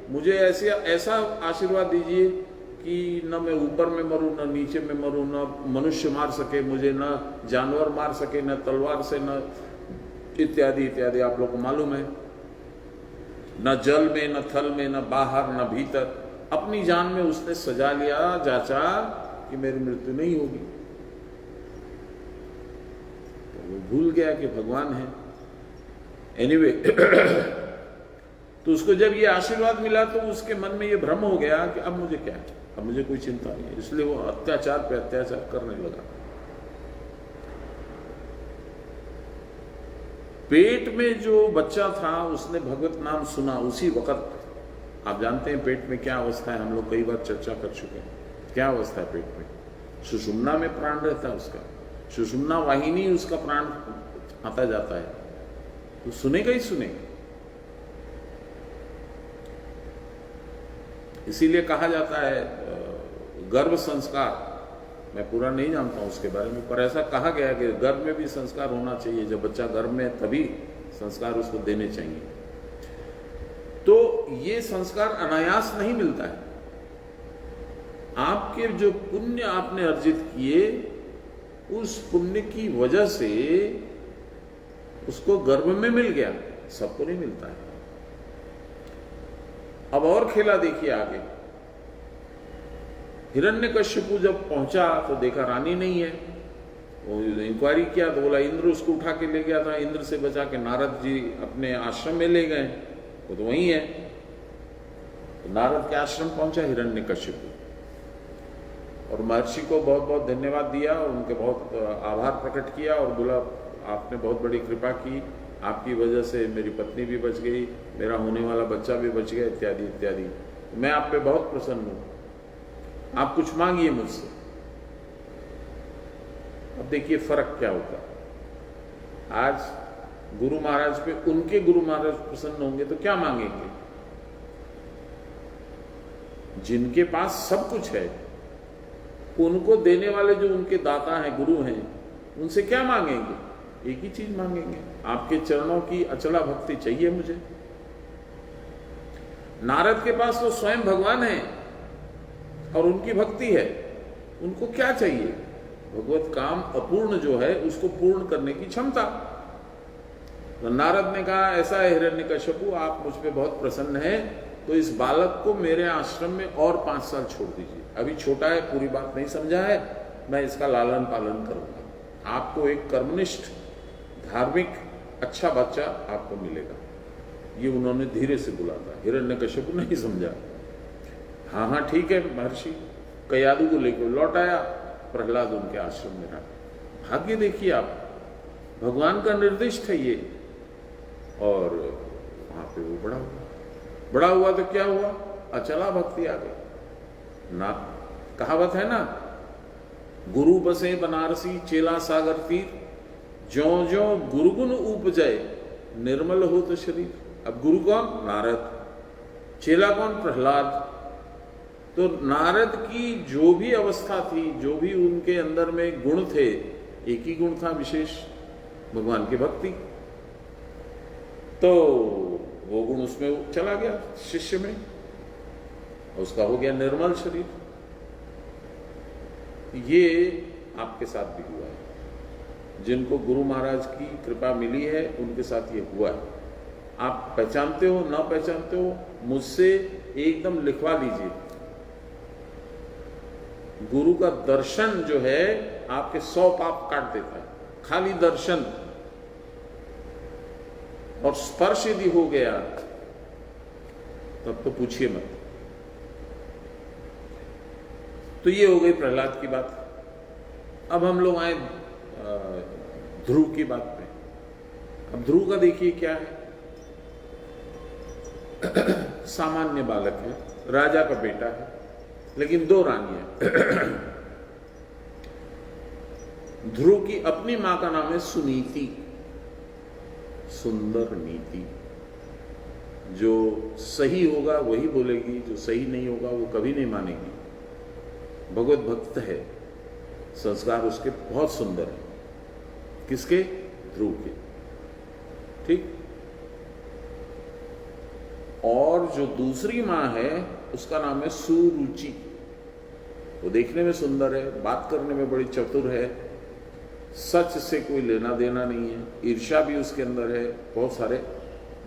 मुझे ऐसा आशीर्वाद दीजिए कि न मैं ऊपर में मरूं, न नीचे में मरूं, न मनुष्य मार सके मुझे, न जानवर मार सके, न तलवार से, न इत्यादि इत्यादि। आप लोग को मालूम है, न जल में, न थल में, न बाहर, न भीतर। अपनी जान में उसने सजा लिया, जांचा कि मेरी मृत्यु नहीं होगी। तो वो भूल गया कि भगवान है। एनीवे तो उसको जब ये आशीर्वाद मिला तो उसके मन में ये भ्रम हो गया कि अब मुझे क्या है, अब मुझे कोई चिंता नहीं है। इसलिए वो अत्याचार पे अत्याचार करने लगा। पेट में जो बच्चा था उसने भगवत नाम सुना उसी वक्त। आप जानते हैं पेट में क्या अवस्था है, हम लोग कई बार चर्चा कर चुके हैं। क्या अवस्था है पेट में? सुषुम्ना में प्राण रहता है उसका, सुषुम्ना वाहिनी उसका प्राण आता जाता है, तो सुनेगा ही सुनेगा। इसीलिए कहा जाता है गर्भ संस्कार, मैं पूरा नहीं जानता हूं उसके बारे में, पर ऐसा कहा गया है कि गर्भ में भी संस्कार होना चाहिए। जब बच्चा गर्भ में है तभी संस्कार उसको देने चाहिए। तो ये संस्कार अनायास नहीं मिलता है। आपके जो पुण्य आपने अर्जित किए, उस पुण्य की वजह से उसको गर्भ में मिल गया, सबको नहीं मिलता है। अब और खेला देखिए आगे। हिरण्यकश्यपु जब पहुंचा तो देखा रानी नहीं है। वो इंक्वायरी किया तो बोला इंद्र उसको उठा के ले गया था, इंद्र से बचा के नारद जी अपने आश्रम में ले गए, वो तो वही है। तो नारद के आश्रम पहुंचा हिरण्यकश्यपु और महर्षि को बहुत बहुत धन्यवाद दिया और उनके बहुत आभार प्रकट किया और बोला आपने बहुत बड़ी कृपा की, आपकी वजह से मेरी पत्नी भी बच गई, मेरा होने वाला बच्चा भी बच गया, इत्यादि इत्यादि। मैं आप पे बहुत प्रसन्न हूं, आप कुछ मांगिए मुझसे। अब देखिए फर्क क्या होता है। आज गुरु महाराज पे उनके गुरु महाराज प्रसन्न होंगे तो क्या मांगेंगे? जिनके पास सब कुछ है, उनको देने वाले जो उनके दाता हैं, गुरु हैं, उनसे क्या मांगेंगे? एक ही चीज मांगेंगे, आपके चरणों की अचला भक्ति चाहिए मुझे। नारद के पास तो स्वयं भगवान है और उनकी भक्ति है, उनको क्या चाहिए? भगवत काम अपूर्ण जो है उसको पूर्ण करने की क्षमता। तो नारद ने कहा ऐसा है हिरण्यकश्यपु, आप मुझ पे बहुत प्रसन्न हैं, तो इस बालक को मेरे आश्रम में और 5 साल छोड़ दीजिए। अभी छोटा है, पूरी बात नहीं समझा है, मैं इसका लालन पालन करूंगा। आपको एक कर्मनिष्ठ धार्मिक अच्छा बच्चा आपको मिलेगा। ये उन्होंने धीरे से बोला था, हिरण्यकश्यपु नहीं समझा। हाँ हाँ ठीक है महर्षि। कयादु को लेकर लौट आया, प्रहलाद उनके आश्रम में रहा। भाग्य देखिए आप, भगवान का निर्दिष्ट है ये। और वहां पे वो बड़ा हुआ तो क्या हुआ? अचला भक्ति आ गई ना। कहावत है ना, गुरु बसे बनारसी चेला सागर तीर, ज्यों ज्यों गुरुगुण उपजय निर्मल हो तो शरीर। अब गुरु कौन? नारद। चेला कौन? प्रहलाद। तो नारद की जो भी अवस्था थी, जो भी उनके अंदर में गुण थे, एक ही गुण था विशेष, भगवान की भक्ति। तो वो गुण उसमें चला गया शिष्य में, उसका हो गया निर्मल शरीर। ये आपके साथ भी हुआ है। जिनको गुरु महाराज की कृपा मिली है उनके साथ ये हुआ है। आप पहचानते हो ना पहचानते हो, मुझसे एकदम लिखवा लीजिए। गुरु का दर्शन जो है आपके 100 पाप काट देता है, खाली दर्शन। और स्पर्श यदि हो गया तब तो पूछिए मत। तो ये हो गई प्रहलाद की बात। अब हम लोग आए ध्रुव की बात पे। अब ध्रुव का देखिए क्या है। सामान्य बालक है, राजा का बेटा है, लेकिन 2 रानियां। ध्रुव की अपनी मां का नाम है सुनीति, सुंदर नीति। जो सही होगा वही बोलेगी, जो सही नहीं होगा वो कभी नहीं मानेगी। भगवत भक्त है, संस्कार उसके बहुत सुंदर है। किसके? ध्रुव के। ठीक। और जो दूसरी मां है उसका नाम है सुरुचि। वो देखने में सुंदर है, बात करने में बड़ी चतुर है, सच से कोई लेना देना नहीं है, ईर्ष्या भी उसके अंदर है, बहुत सारे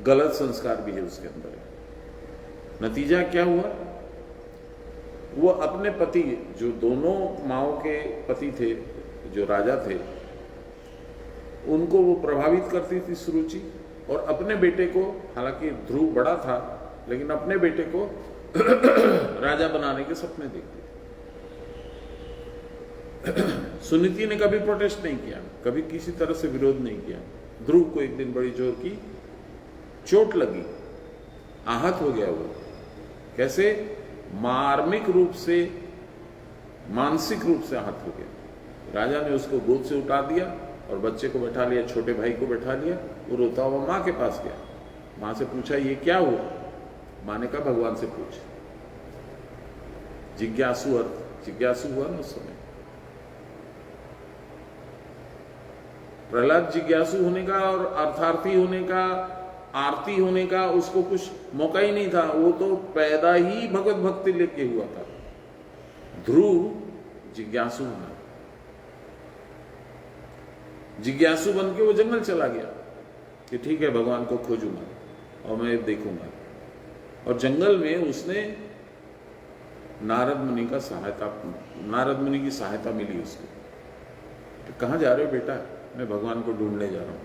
गलत संस्कार भी है उसके अंदर है। नतीजा क्या हुआ? वो अपने पति, जो दोनों माओं के पति थे, जो राजा थे, उनको वो प्रभावित करती थी सुरुचि। और अपने बेटे को, हालांकि ध्रुव बड़ा था, लेकिन अपने बेटे को राजा बनाने के सपने देखती थी। सुनीति ने कभी प्रोटेस्ट नहीं किया, कभी किसी तरह से विरोध नहीं किया। ध्रुव को एक दिन बड़ी जोर की चोट लगी, आहत हो गया वो। कैसे? मार्मिक रूप से, मानसिक रूप से आहत हो गया। राजा ने उसको गोद से उठा दिया और बच्चे को बैठा लिया, छोटे भाई को बैठा लिया। वो रोता हुआ मां के पास गया। मां से पूछा ये क्या हुआ? मां ने कहा भगवान से पूछ। जिज्ञासु हुआ ना उस समय। प्रहलाद जिज्ञासु होने का और अर्थार्थी होने का आरती होने का उसको कुछ मौका ही नहीं था, वो तो पैदा ही भगवत भक्ति लेके हुआ था। ध्रुव जिज्ञासु बना, जिज्ञासु बन के वो जंगल चला गया कि ठीक है भगवान को खोजूंगा और मैं देखूंगा। और जंगल में उसने नारद मुनि की सहायता मिली उसको। तो कहाँ जा रहे हो बेटा? मैं भगवान को ढूंढने जा रहा हूँ।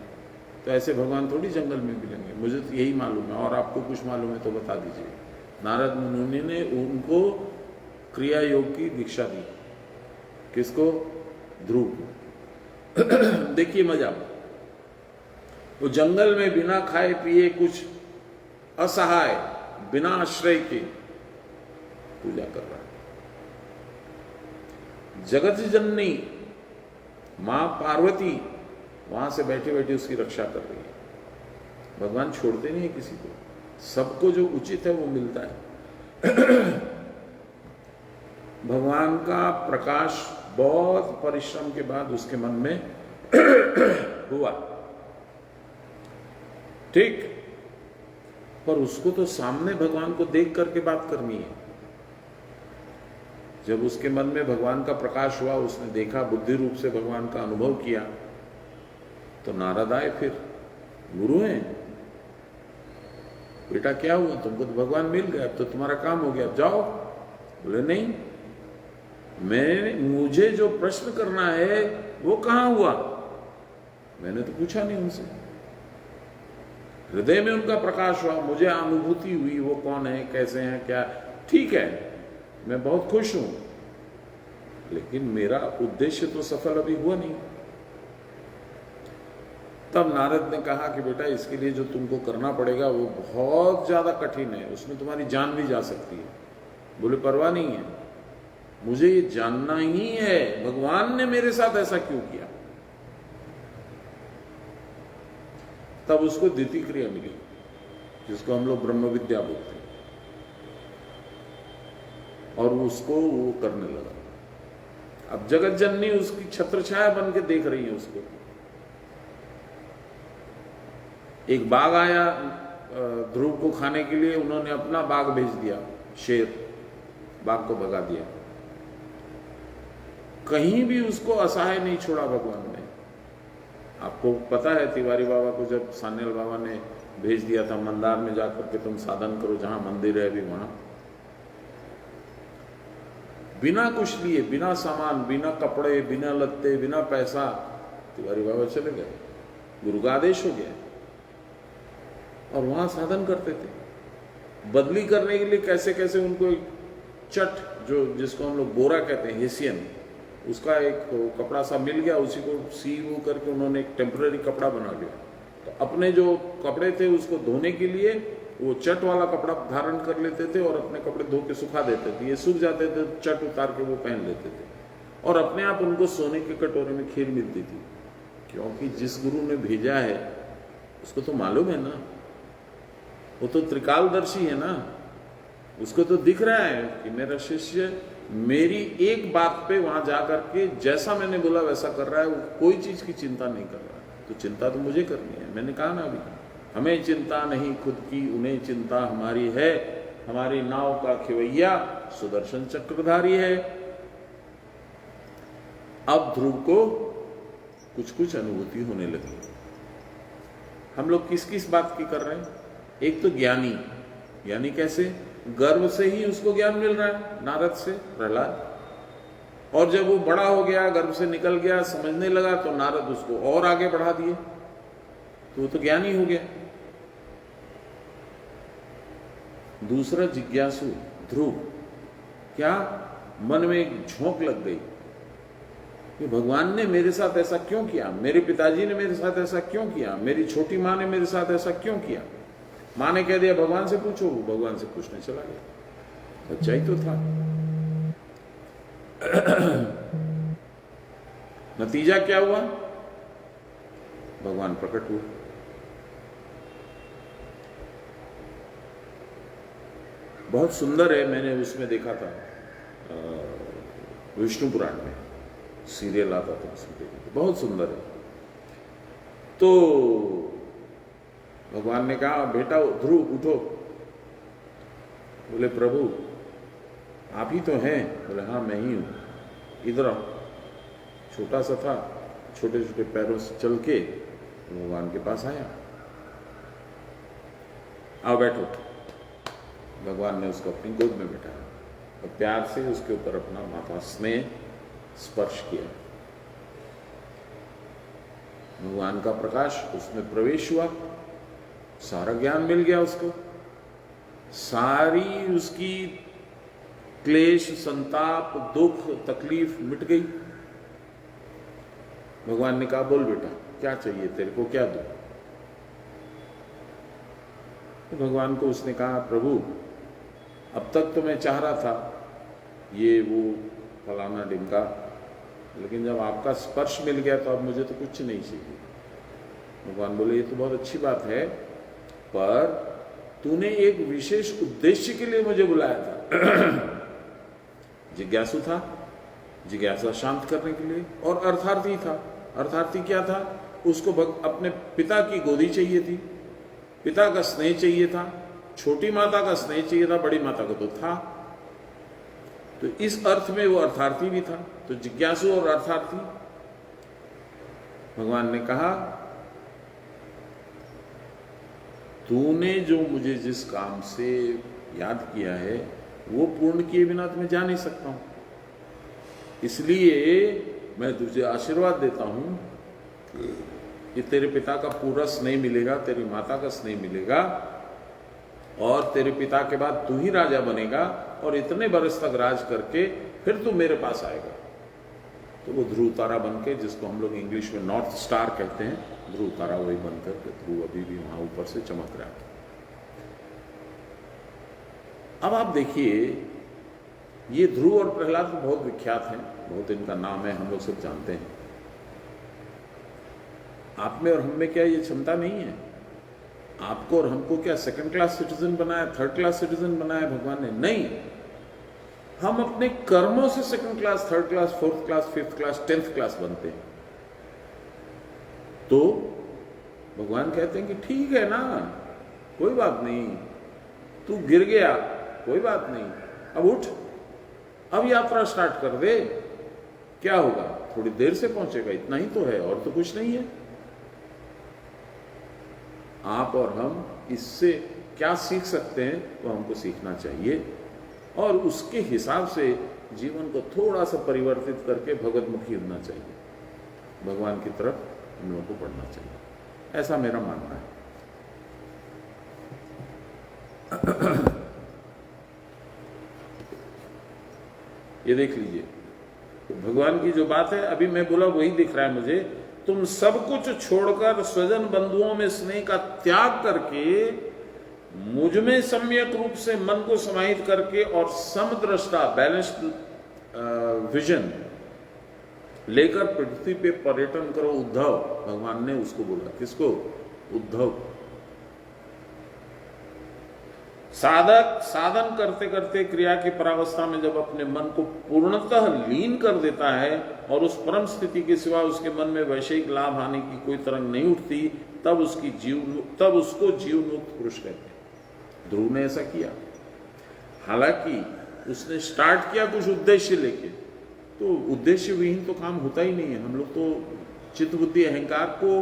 तो ऐसे भगवान थोड़ी जंगल में मिलेंगे, मुझे तो यही मालूम है, और आपको कुछ मालूम है तो बता दीजिए। नारद मुनि ने उनको क्रिया योग की दीक्षा दी। किसको? ध्रुव को। देखिए मजा, वो जंगल में बिना खाए पिए, कुछ असहाय, बिना आश्रय के पूजा कर रहा है। जगत जननी मां पार्वती वहां से बैठे बैठे उसकी रक्षा कर रही है। भगवान छोड़ते नहीं है किसी को, सबको जो उचित है वो मिलता है। भगवान का प्रकाश बहुत परिश्रम के बाद उसके मन में हुआ, ठीक, पर उसको तो सामने भगवान को देख करके बात करनी है। जब उसके मन में भगवान का प्रकाश हुआ, उसने देखा, बुद्धि रूप से भगवान का अनुभव किया, तो नारद आए, फिर गुरु हैं, बेटा क्या हुआ? तुमको तो भगवान मिल गया, अब तो तुम्हारा काम हो गया, अब जाओ। बोले नहीं, मुझे जो प्रश्न करना है वो कहां हुआ? मैंने तो पूछा नहीं उनसे। हृदय में उनका प्रकाश हुआ, मुझे अनुभूति हुई, वो कौन है, कैसे हैं, क्या, ठीक है, मैं बहुत खुश हूं, लेकिन मेरा उद्देश्य तो सफल अभी हुआ नहीं। तब नारद ने कहा कि बेटा इसके लिए जो तुमको करना पड़ेगा वो बहुत ज्यादा कठिन है, उसमें तुम्हारी जान भी जा सकती है। बोले परवाह नहीं है, मुझे ये जानना ही है भगवान ने मेरे साथ ऐसा क्यों किया। तब उसको द्वितीय क्रिया मिली, जिसको हम लोग ब्रह्म विद्या बोलते हैं, और उसको वो करने लगा। अब जगत जननी उसकी छत्र छाया बन के देख रही है उसको। एक बाघ आया ध्रुव को खाने के लिए, उन्होंने अपना बाघ भेज दिया, शेर, बाघ को भगा दिया। कहीं भी उसको असहाय नहीं छोड़ा भगवान ने। आपको पता है तिवारी बाबा को जब सान्याल बाबा ने भेज दिया था मंदार में जाकर के तुम साधन करो, जहां मंदिर है अभी वहां, बिना कुछ लिए, बिना सामान, बिना कपड़े, बिना लत्ते, बिना पैसा, तिवारी बाबा चले गए। गुरु का आदेश हो गया, और वहां साधन करते थे। बदली करने के लिए कैसे कैसे उनको एक चट, जो जिसको हम लोग बोरा कहते हैं, हेसियन, उसका एक कपड़ा सा मिल गया, उसी को सी वो करके उन्होंने एक टेम्पररी कपड़ा बना लिया। तो अपने जो कपड़े थे उसको धोने के लिए वो चट वाला कपड़ा धारण कर लेते थे, और अपने कपड़े धो के सुखा देते थे। ये सूख जाते थे, चट उतार के वो पहन लेते थे, और अपने आप उनको सोने के कटोरे में खीर मिलती थी, क्योंकि जिस गुरु ने भेजा है उसको तो मालूम है ना, वो तो त्रिकालदर्शी है ना, उसको तो दिख रहा है कि मेरा शिष्य मेरी एक बात पे वहां जाकर के जैसा मैंने बोला वैसा कर रहा है, वो कोई चीज की चिंता नहीं कर रहा है। तो चिंता तो मुझे करनी है। मैंने कहा ना अभी, हमें चिंता नहीं खुद की, उन्हें चिंता हमारी है। हमारी नाव का खिवैया सुदर्शन चक्रधारी है। अब ध्रुव को कुछ कुछ अनुभूति होने लगी। हम लोग किस किस बात की कर रहे हैं? एक तो ज्ञानी, यानी कैसे? गर्भ से ही उसको ज्ञान मिल रहा है नारद से, प्रहलाद, और जब वो बड़ा हो गया, गर्भ से निकल गया, समझने लगा, तो नारद उसको और आगे बढ़ा दिए, तो वो तो ज्ञानी हो गया। दूसरा जिज्ञासु ध्रुव, क्या मन में एक झोंक लग गई कि भगवान ने मेरे साथ ऐसा क्यों किया, मेरे पिताजी ने मेरे साथ ऐसा क्यों किया, मेरी छोटी माँ ने मेरे साथ ऐसा क्यों किया। माँ ने कह दिया भगवान से पूछो, भगवान से पूछने चला गया। सच्चाई तो था। नतीजा क्या हुआ? भगवान प्रकट हुए। बहुत सुंदर है, मैंने उसमें देखा था, विष्णु पुराण में सीरियल आता था, उसमें देखा था, बहुत सुंदर है। तो भगवान ने कहा, बेटा ध्रुव उठो। बोले, प्रभु आप ही तो हैं। बोले, हाँ मैं ही हूँ, इधर आओ। छोटा सा था, छोटे छोटे पैरों से चल के भगवान के पास आया। आओ बैठो। भगवान ने उसको अपनी गोद में बिठाया और प्यार से उसके ऊपर अपना माथा स्नेह स्पर्श किया। भगवान का प्रकाश उसमें प्रवेश हुआ, सारा ज्ञान मिल गया उसको, सारी उसकी क्लेश, संताप, दुख, तकलीफ मिट गई। भगवान ने कहा, बोल बेटा क्या चाहिए तेरे को, क्या दूं? तो भगवान को उसने कहा, प्रभु अब तक तो मैं चाह रहा था ये वो फलाना ढिमका, लेकिन जब आपका स्पर्श मिल गया तो अब मुझे तो कुछ नहीं चाहिए। भगवान बोले, ये तो बहुत अच्छी बात है, पर तूने एक विशेष उद्देश्य के लिए मुझे बुलाया था। जिज्ञासु था, जिज्ञासा शांत करने के लिए, और अर्थार्थी था। अर्थार्थी क्या था? उसको अपने पिता की गोदी चाहिए थी, पिता का स्नेह चाहिए था, छोटी माता का स्नेह चाहिए था, बड़ी माता का तो था। तो इस अर्थ में वो अर्थार्थी भी था। तो जिज्ञासु और अर्थार्थी। भगवान ने कहा, तूने जो मुझे जिस काम से याद किया है वो पूर्ण किए बिना तो मैं जा नहीं सकता हूं, इसलिए मैं तुझे आशीर्वाद देता हूं कि तेरे पिता का पूरा स्नेह मिलेगा, तेरी माता का स्नेह मिलेगा, और तेरे पिता के बाद तू ही राजा बनेगा, और इतने बरस तक राज करके फिर तू मेरे पास आएगा। तो वो ध्रुव तारा बनके, जिसको हम लोग इंग्लिश में नॉर्थ स्टार कहते हैं, ध्रुव तारा वही बनकर के ध्रुव अभी भी वहां ऊपर से चमक रहा है। अब आप देखिए, ये ध्रुव और प्रहलाद तो बहुत विख्यात हैं, बहुत इनका नाम है, हम लोग सब जानते हैं। आप में और हम में क्या ये क्षमता नहीं है? आपको और हमको क्या सेकंड क्लास सिटीजन बनाया, थर्ड क्लास सिटीजन बनाया भगवान ने? नहीं, हम अपने कर्मों से second class, third class, fourth class, fifth class, 10th class बनते हैं। तो भगवान कहते हैं कि ठीक है ना, कोई बात नहीं, तू गिर गया, कोई बात नहीं, अब उठ, अब यात्रा स्टार्ट कर दे। क्या होगा? थोड़ी देर से पहुंचेगा, इतना ही तो है, और तो कुछ नहीं है। आप और हम इससे क्या सीख सकते हैं, तो हमको सीखना चाहिए, और उसके हिसाब से जीवन को थोड़ा सा परिवर्तित करके भगवतमुखी होना चाहिए, भगवान की तरफ हम लोगों को बढ़ना चाहिए, ऐसा मेरा मानना है। ये देख लीजिए, तो भगवान की जो बात है, अभी मैं बोला वही दिख रहा है मुझे। तुम सब कुछ छोड़कर स्वजन बंधुओं में स्नेह का त्याग करके मुझ में सम्यक रूप से मन को समाहित करके और समदृष्टा, बैलेंस्ड विजन लेकर पृथ्वी पे पर्यटन करो। उद्धव, भगवान ने उसको बोला, किसको? उद्धव। साधक साधन करते करते क्रिया की परावस्था में जब अपने मन को पूर्णतः लीन कर देता है और उस परम स्थिति के सिवा उसके मन में वैश्विक लाभ हानि की कोई तरंग नहीं उठती, तब उसको जीवन्मुक्त पुरुष कहते हैं। ध्रुव ने ऐसा किया। हालांकि उसने स्टार्ट किया कुछ उद्देश्य लेके, तो उद्देश्य विहीन तो काम होता ही नहीं है। हम लोग तो चित्त बुद्धि अहंकार को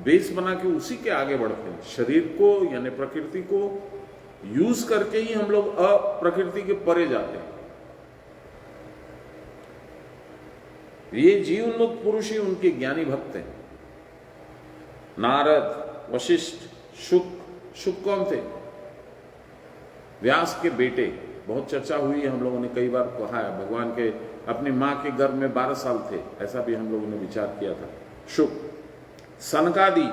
बेस बना के उसी के आगे बढ़ते हैं। शरीर को यानी प्रकृति को यूज करके ही हम लोग अप्रकृति के परे जाते हैं। ये जीवन्मुक्त पुरुष ही उनके ज्ञानी भक्त हैं। नारद, वशिष्ठ, शुक कौन थे? व्यास के बेटे। बहुत चर्चा हुई है, हम लोगों ने कई बार कहा है, भगवान के अपनी मां के गर्भ में 12 साल थे, ऐसा भी हम लोगों ने विचार किया था। शुक, सनकादि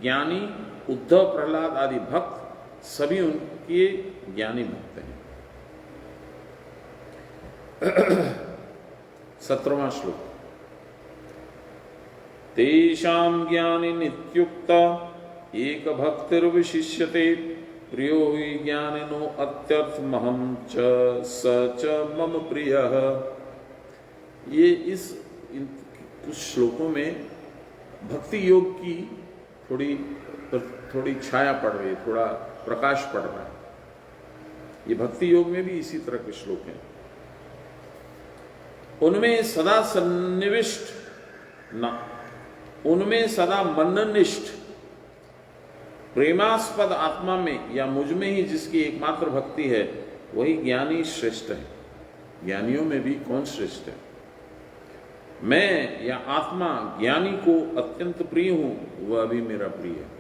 ज्ञानी, उद्धव, प्रहलाद आदि भक्त सभी उनके ज्ञानी भक्त हैं। 17वां श्लोक। तेषां ज्ञानी नित्युक्ता एक भक्तिर्विशिष्यते प्रियो हि ज्ञानिनो अत्यर्थमहं च स च मम प्रियः। ये कुछ श्लोकों में भक्ति योग की थोड़ी तो थोड़ी छाया पड़ रही है, थोड़ा प्रकाश पड़ रहा है। ये भक्ति योग में भी इसी तरह के श्लोक हैं। उनमें सदा सन्निविष्ट न, उनमें सदा मननिष्ठ प्रेमास्पद आत्मा में या मुझ में ही जिसकी एकमात्र भक्ति है, वही ज्ञानी श्रेष्ठ है। ज्ञानियों में भी कौन श्रेष्ठ है? मैं या आत्मा ज्ञानी को अत्यंत प्रिय हूं, वह भी मेरा प्रिय है।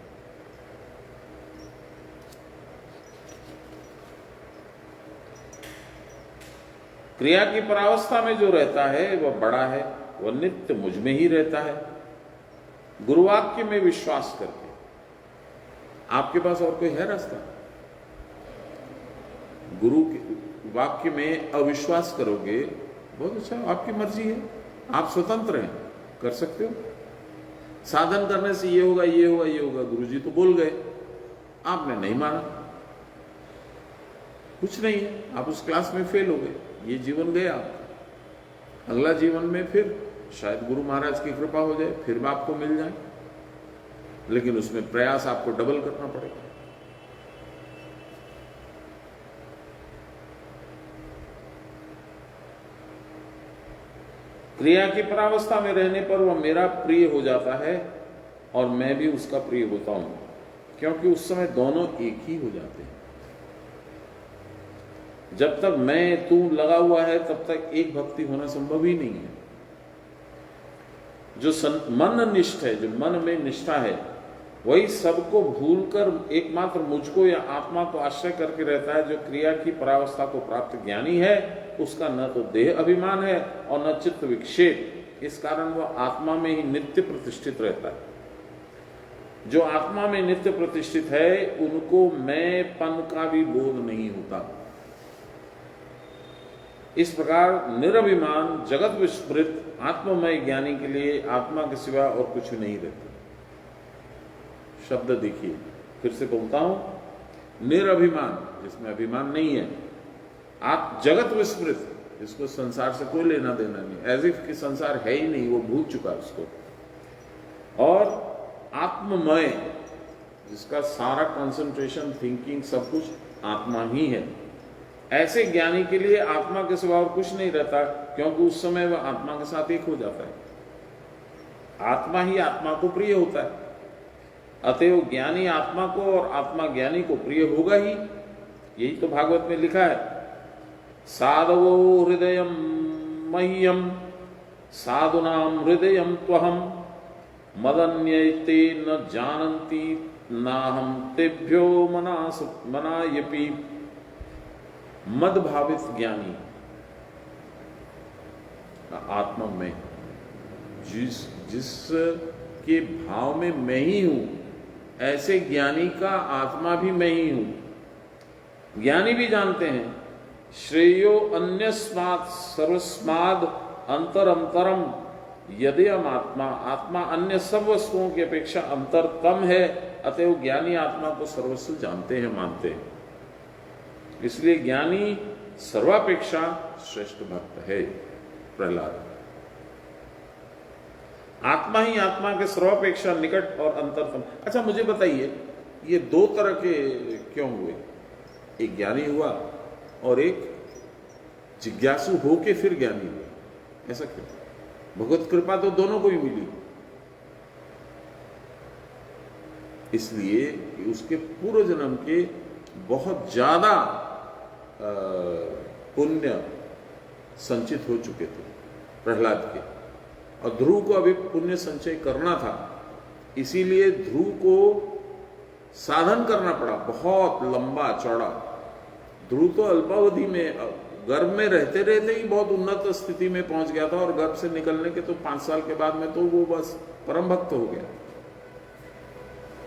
क्रिया की परावस्था में जो रहता है वह बड़ा है, वह नित्य मुझ में ही रहता है। गुरुवाक्य में विश्वास करके आपके पास और कोई है रास्ता? गुरु के वाक्य में अविश्वास करोगे, बहुत अच्छा, आपकी मर्जी है, आप स्वतंत्र हैं, कर सकते हो। साधन करने से ये होगा, ये होगा, ये होगा, गुरुजी तो बोल गए, आपने नहीं माना, कुछ नहीं है, आप उस क्लास में फेल हो गए, ये जीवन गया आपका। अगला जीवन में फिर शायद गुरु महाराज की कृपा हो जाए, फिर भी आपको मिल जाए, लेकिन उसमें प्रयास आपको डबल करना पड़ेगा। क्रिया की परावस्था में रहने पर वह मेरा प्रिय हो जाता है और मैं भी उसका प्रिय होता हूं, क्योंकि उस समय दोनों एक ही हो जाते हैं। जब तक मैं तू लगा हुआ है तब तक एक भक्ति होना संभव ही नहीं है। जो मन निष्ठ है, जो मन में निष्ठा है, वही सबको भूलकर एकमात्र मुझको या आत्मा को आश्रय करके रहता है। जो क्रिया की परावस्था को प्राप्त ज्ञानी है, उसका न तो देह अभिमान है और न चित्त विक्षेप, इस कारण वह आत्मा में ही नित्य प्रतिष्ठित रहता है। जो आत्मा में नित्य प्रतिष्ठित है, उनको मैंपन का भी बोध नहीं होता। इस प्रकार निरभिमान जगत विस्मृत आत्ममय ज्ञानी के लिए आत्मा के सिवा और कुछ नहीं रहता। शब्द देखिए, फिर से बोलता हूं, निरभिमान, जिसमें अभिमान नहीं है, आप जगत विस्मृत, जिसको संसार से कोई लेना देना नहीं, एज इफ कि संसार है ही नहीं, वो भूल चुका है उसको, और आत्ममय, जिसका सारा कंसंट्रेशन, थिंकिंग, सब कुछ आत्मा ही है। ऐसे ज्ञानी के लिए आत्मा के सिवा और कुछ नहीं रहता, क्योंकि उस समय वह आत्मा के साथ एक हो जाता है। आत्मा ही आत्मा को प्रिय होता है। अतएव ज्ञानी आत्मा को और आत्मा ज्ञानी को प्रिय होगा ही। यही तो भागवत में लिखा है, साधवो हृदयम मह्यम साधुनाम हृदयम त्वहम मदन्यैते न जानन्ति नाहम तेभ्यो मनायपि। मद भावित ज्ञानी आत्मा में, जिस के भाव में मैं ही हूं, ऐसे ज्ञानी का आत्मा भी मैं ही हूं। ज्ञानी भी जानते हैं, श्रेयो अन्यस्मात् सर्वस्माद् अंतरम यदेयम आत्मा, आत्मा अन्य सब वस्तुओं की अपेक्षा अंतरतम है। अतएव ज्ञानी आत्मा को सर्वस्व जानते हैं, मानते हैं। इसलिए ज्ञानी सर्वापेक्षा श्रेष्ठ भक्त है। प्रहलाद, आत्मा ही आत्मा के सर्वापेक्षा निकट और अंतरतम। अच्छा मुझे बताइए, ये दो तरह के क्यों हुए? एक ज्ञानी हुआ और एक जिज्ञासु होके फिर ज्ञानी हुआ, ऐसा क्यों? भगवत कृपा तो दोनों को ही मिली। इसलिए कि उसके पूर्व जन्म के बहुत ज्यादा पुण्य संचित हो चुके थे प्रहलाद के, और ध्रुव को अभी पुण्य संचय करना था। इसीलिए ध्रुव को साधन करना पड़ा, बहुत लंबा चौड़ा। ध्रुव तो अल्पावधि में, गर्भ में रहते रहते ही बहुत उन्नत स्थिति में पहुंच गया था, और गर्भ से निकलने के तो 5 साल के बाद में तो वो बस परम भक्त हो गया।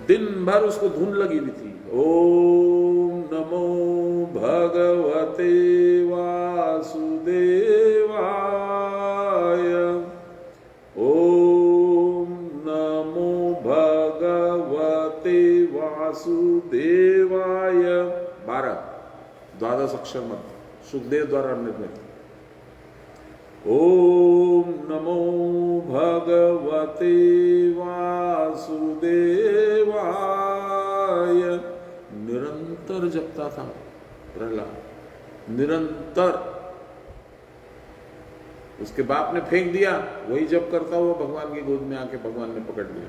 दिन भर उसको धुन लगी हुई थी, ओम नमो भगवते वासुदेवाय, ओम नमो भगवते वासुदेवाय। 12 अक्षर मत, सुखदेव द्वारा निर्मित। ओम नमो भगवते वासुदेवाय। जपता था प्रहलाद, निरंतर। उसके बाप ने फेंक दिया, वही जप करता हुआ भगवान की गोद में आके भगवान ने पकड़ लिया।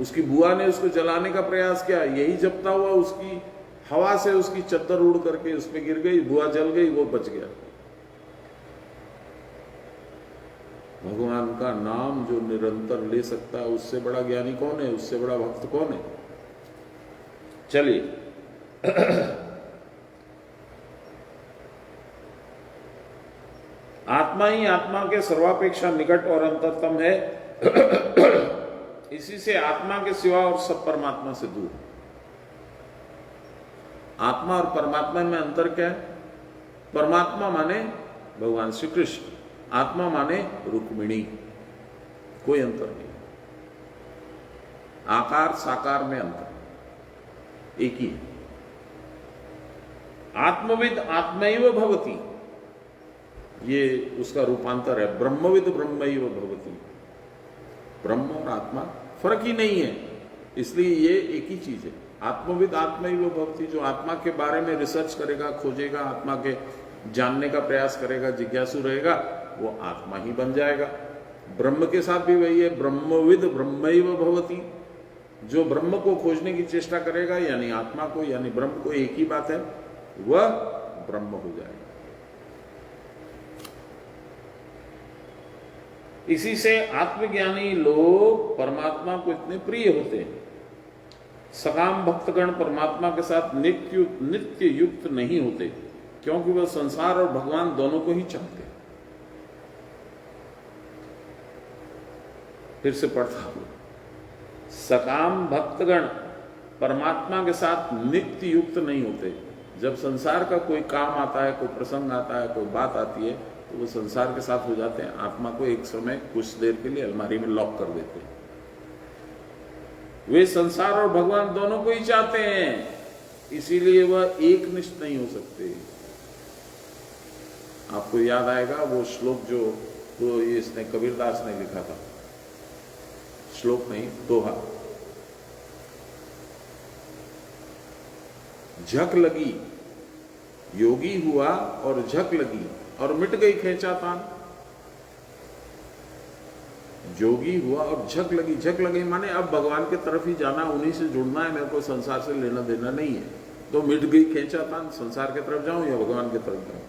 उसकी बुआ ने उसको जलाने का प्रयास किया, यही जपता हुआ उसकी हवा से उसकी चद्दर उड़ करके उसमें गिर गई, बुआ जल गई, वो बच गया। भगवान का नाम जो निरंतर ले सकता है, उससे बड़ा ज्ञानी कौन है, उससे बड़ा भक्त कौन है। चलिए आत्मा ही आत्मा के सर्वापेक्षा निकट और अंतरतम है। इसी से आत्मा के सिवा और सब परमात्मा से दूर। आत्मा और परमात्मा में अंतर क्या है? परमात्मा माने भगवान श्री कृष्ण, आत्मा माने रुक्मिणी, कोई अंतर नहीं। आकार साकार में अंतर एक ही है। आत्मविद आत्मैव भवति, ये उसका रूपांतर है। ब्रह्मविद ब्रह्मैव भवति, ब्रह्म और आत्मा फर्क ही नहीं है, इसलिए ये एक ही चीज है। आत्मविद आत्मैव भवति, जो आत्मा के बारे में रिसर्च करेगा, खोजेगा, आत्मा के जानने का प्रयास करेगा, जिज्ञासु रहेगा, वो आत्मा ही बन जाएगा। ब्रह्म के साथ भी वही है, ब्रह्मविद ब्रह्मैव भवति, जो ब्रह्म को खोजने की चेष्टा करेगा, यानी आत्मा को, यानी ब्रह्म को, एक ही बात है, वह ब्रह्म हो जाएगा। इसी से आत्मज्ञानी लोग परमात्मा को इतने प्रिय होते हैं। सकाम भक्तगण परमात्मा के साथ नित्य युक्त नहीं होते, क्योंकि वह संसार और भगवान दोनों को ही चाहते हैं। फिर से पढ़ता हूं, सकाम भक्तगण परमात्मा के साथ नित्य युक्त नहीं होते। जब संसार का कोई काम आता है, कोई प्रसंग आता है, कोई बात आती है, तो वो संसार के साथ हो जाते हैं। आत्मा को एक समय कुछ देर के लिए अलमारी में लॉक कर देते हैं। वे संसार और भगवान दोनों को ही चाहते हैं, इसीलिए वह एक निष्ठ नहीं हो सकते। आपको याद आएगा वो श्लोक जो इसने कबीरदास ने लिखा था, श्लोक नहीं, दोहा। झक लगी, योगी हुआ और झक लगी और मिट गई खेचातान। जोगी हुआ और झक लगी, झक लगी माने अब भगवान की तरफ ही जाना, उन्हीं से जुड़ना है, मेरे को संसार से लेना देना नहीं है। तो मिट गई खेचातान, संसार की तरफ जाऊं या भगवान की तरफ जाऊं।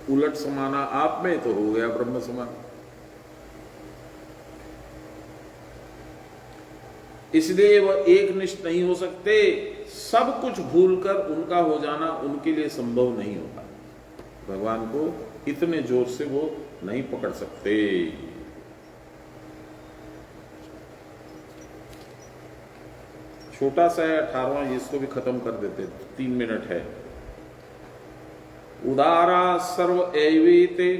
उलट समाना आप में, तो हो गया ब्रह्म समान। इसलिए वह एक निष्ठ नहीं हो सकते। सब कुछ भूलकर उनका हो जाना उनके लिए संभव नहीं होता। भगवान को इतने जोर से वो नहीं पकड़ सकते। छोटा सा है 18वां, इसको भी खत्म कर देते, 3 मिनट है। उदारा सर्व एवेते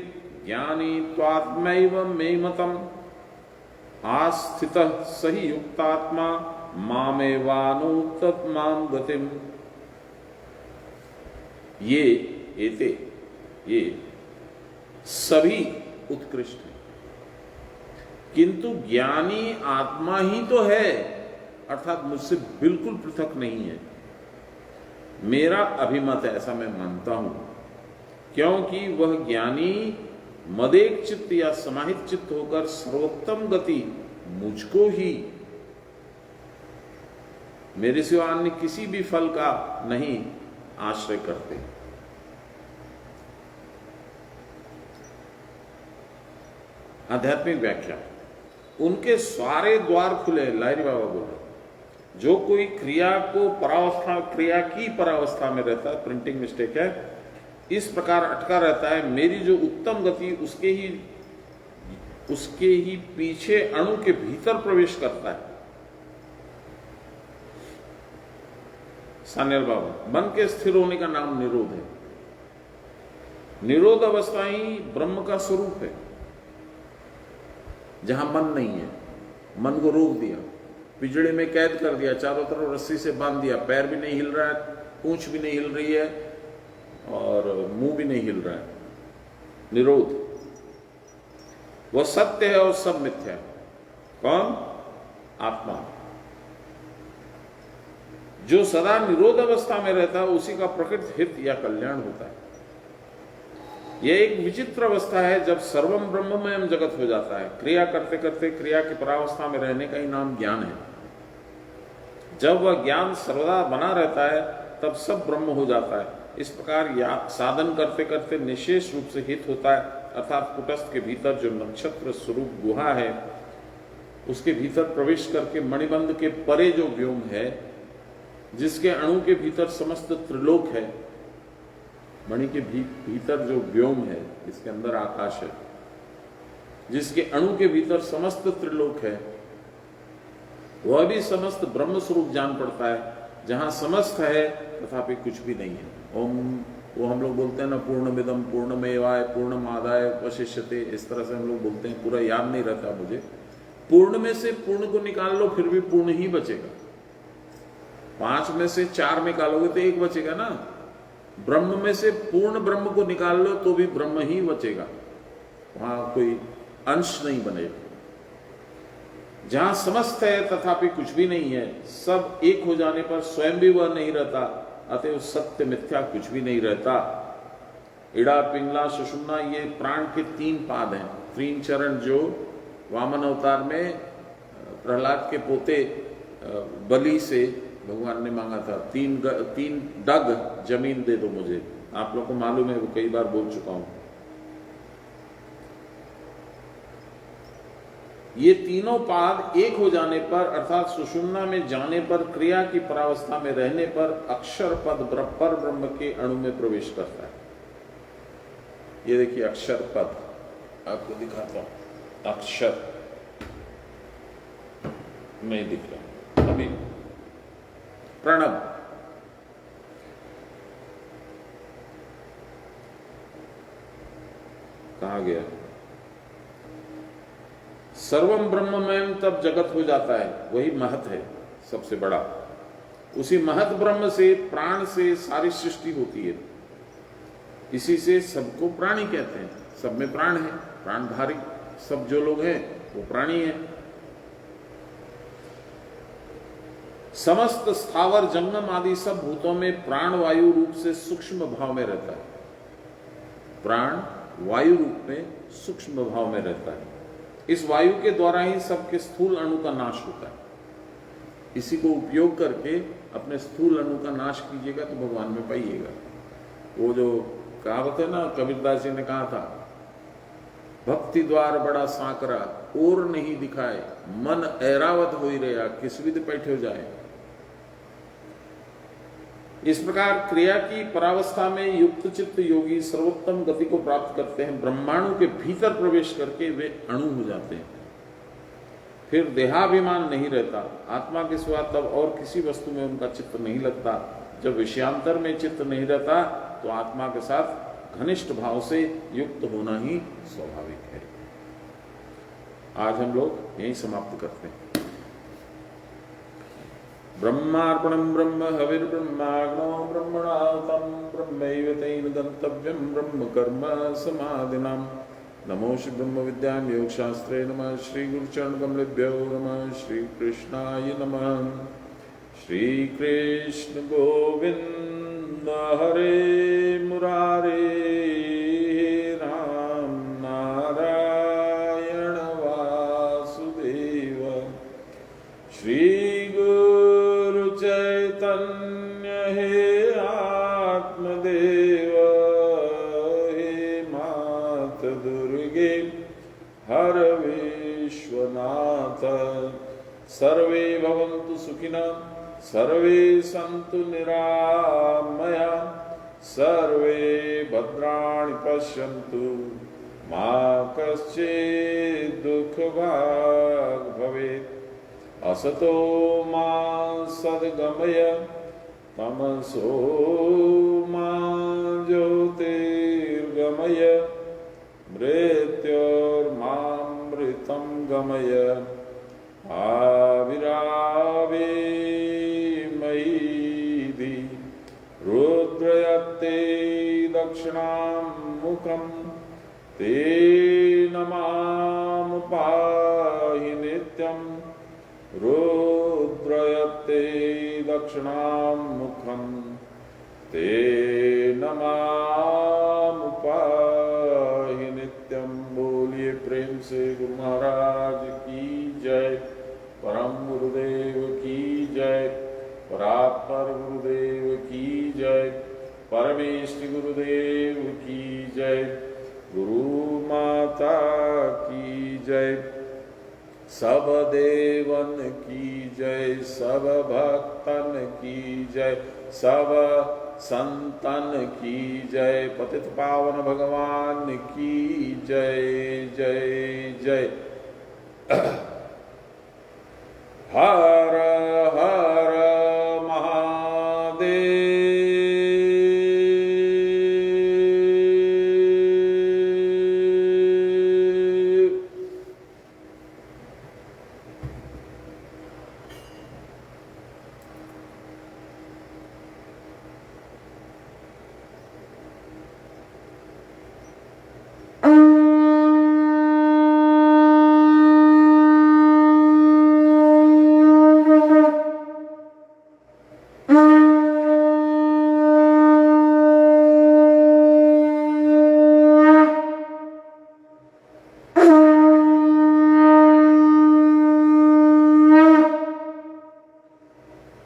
ज्ञानी त्वात्मैव मे मतम, आस्थितः सही युक्तात्मा मामेवानुत्तमां गतिम। ये सभी उत्कृष्ट हैं, किंतु ज्ञानी आत्मा ही तो है, अर्थात मुझसे बिल्कुल पृथक नहीं है। मेरा अभिमत है, ऐसा मैं मानता हूं, क्योंकि वह ज्ञानी मदेक चित्त या समाहित चित्त होकर सर्वोत्तम गति मुझको ही, मेरे सिवा अन्य किसी भी फल का नहीं आश्रय करते। आध्यात्मिक व्याख्या, उनके सारे द्वार खुले। लाहिरी बाबा बोले, जो कोई क्रिया की परावस्था में रहता है, प्रिंटिंग मिस्टेक है, इस प्रकार अटका रहता है, मेरी जो उत्तम गति उसके ही पीछे अणु के भीतर प्रवेश करता है। सान्याल बाबा, मन के स्थिर होने का नाम निरोध है। निरोध अवस्था ही ब्रह्म का स्वरूप है। जहां मन नहीं है, मन को रोक दिया, पिंजड़े में कैद कर दिया, चारों तरफ रस्सी से बांध दिया, पैर भी नहीं हिल रहा है, पूंछ भी नहीं हिल रही है और मुंह भी नहीं हिल रहा है। निरोध, वह सत्य है और सब मिथ्या है। कौन? आत्मा। जो सदा निरोध अवस्था में रहता है उसी का प्रकृत हित या कल्याण होता है। यह एक विचित्र अवस्था है जब सर्वम ब्रह्ममयम जगत हो जाता है। क्रिया करते करते क्रिया की परावस्था में रहने का ही नाम ज्ञान है। जब वह ज्ञान सर्वदा बना रहता है तब सब ब्रह्म हो जाता है। इस प्रकार साधन करते करते निशेष रूप से हित होता है, अर्थात कुटस्थ के भीतर जो नक्षत्र स्वरूप गुहा है उसके भीतर प्रवेश करके मणिबंध के परे जो व्योम है, जिसके अणु के भीतर समस्त त्रिलोक है, मणि के भीतर जो व्योम है, इसके अंदर आकाश है, जिसके अणु के भीतर समस्त त्रिलोक है, वह भी समस्त ब्रह्म स्वरूप जान पड़ता है। जहां समस्त है तथापि कुछ भी नहीं है। ओम, वो हम लोग बोलते हैं ना, पूर्णमिदम पूर्णमेवाय पूर्णमादाय वशिष्यते, इस तरह से हम लोग बोलते हैं, पूरा याद नहीं रहता मुझे। पूर्ण में से पूर्ण को निकाल लो फिर भी पूर्ण ही बचेगा। 5 में से 4 निकालोगे तो 1 बचेगा ना। ब्रह्म में से पूर्ण ब्रह्म को निकाल लो तो भी ब्रह्म ही बचेगा, वहां कोई अंश नहीं बनेगा। जहां समस्त है तथापि कुछ भी नहीं है, सब एक हो जाने पर स्वयं भी वह नहीं रहता, अतएव सत्य मिथ्या कुछ भी नहीं रहता। इड़ा पिंगला सुषुम्ना ये प्राण के 3 पाद हैं, 3 चरण जो वामन अवतार में प्रहलाद के पोते बलि से भगवान ने मांगा था। 3 डग जमीन दे दो मुझे। आप लोग को मालूम है, वो कई बार बोल चुका हूं। ये तीनों पाद एक हो जाने पर अर्थात सुषुम्ना में जाने पर, क्रिया की परावस्था में रहने पर अक्षर पद पर ब्रह्म के अणु में प्रवेश करता है। ये देखिए अक्षर पद, आपको दिखाता हूं। अक्षर में दिख रहा अभी प्रणव, कहा गया? सर्वम ब्रह्ममयम तब जगत हो जाता है, वही महत है सबसे बड़ा। उसी महत ब्रह्म से, प्राण से सारी सृष्टि होती है। इसी से सबको प्राणी कहते हैं। सब में प्राण है, प्राणधारी सब जो लोग हैं वो प्राणी है। समस्त स्थावर जंगम आदि सब भूतों में प्राण वायु रूप से सूक्ष्म भाव में रहता है। प्राण वायु रूप में सूक्ष्म भाव में रहता है। इस वायु के द्वारा ही सबके स्थूल अणु का नाश होता है। इसी को उपयोग करके अपने स्थूल अणु का नाश कीजिएगा तो भगवान में पाइएगा। वो जो कहावत है ना, कबीरदास जी ने कहा था, भक्ति द्वार बड़ा सांकरा और नहीं दिखाए, मन ऐरावत हो ही रहा किस विध बैठे जाए। इस प्रकार क्रिया की परावस्था में युक्त चित्त योगी सर्वोत्तम गति को प्राप्त करते हैं। ब्रह्मांडों के भीतर प्रवेश करके वे अणु हो जाते हैं। फिर देहाभिमान नहीं रहता। आत्मा के सिवा तब और किसी वस्तु में उनका चित्त नहीं लगता। जब विषयांतर में चित्त नहीं रहता तो आत्मा के साथ घनिष्ठ भाव से युक्त होना ही स्वाभाविक है। आज हम लोग यही समाप्त करते हैं। ब्रह्मार्पणं ब्रह्म हविर्ब्रह्माग्नो ब्रह्मणाहुतं ब्रह्मैव तेन गन्तव्यं ब्रह्म कर्म समाधिनां। नमो श्री ब्रह्म विद्यां योगशास्त्रे नमः। श्री गुरुचरण कमलेभ्यो नमः। श्री कृष्णाय नमः। श्री कृष्ण गोविंद हरे मुरारे, राम नारायण वासुदेव। श्री चैतन्य हे आत्मदेव, हे मात दुर्गे हर विश्वनाथ। सर्वे भवन्तु सुखिनः, सर्वे सन्तु निरामया, सर्वे भद्राणि पश्यन्तु, मा कश्चित् दुःखभाग् भवेत्। असतो मा सद्गमय, तमसो मा ज्योतिर्गमय, मृत्योर्मामृतं गमय। आविरावे मयि रुद्रयते दक्षिणां मुखं, तेन मां पाहि नित्यं। रुद्रयते दक्षिणामुखं ते नमामुपाहि नित्यं। बोलिए प्रेम से गुरु महाराज की जय, परम गुरुदेव की जय, परात्पर गुरुदेव की जय, परमेष्ठ गुरुदेव की जय, गुरु माता की जय, सब देवन की जय, सब भक्तन की जय, सब संतन की जय, पतित पावन भगवान की जय जय जय। हर हर महादेव।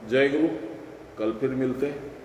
जय गुरु। कल फिर मिलते हैं।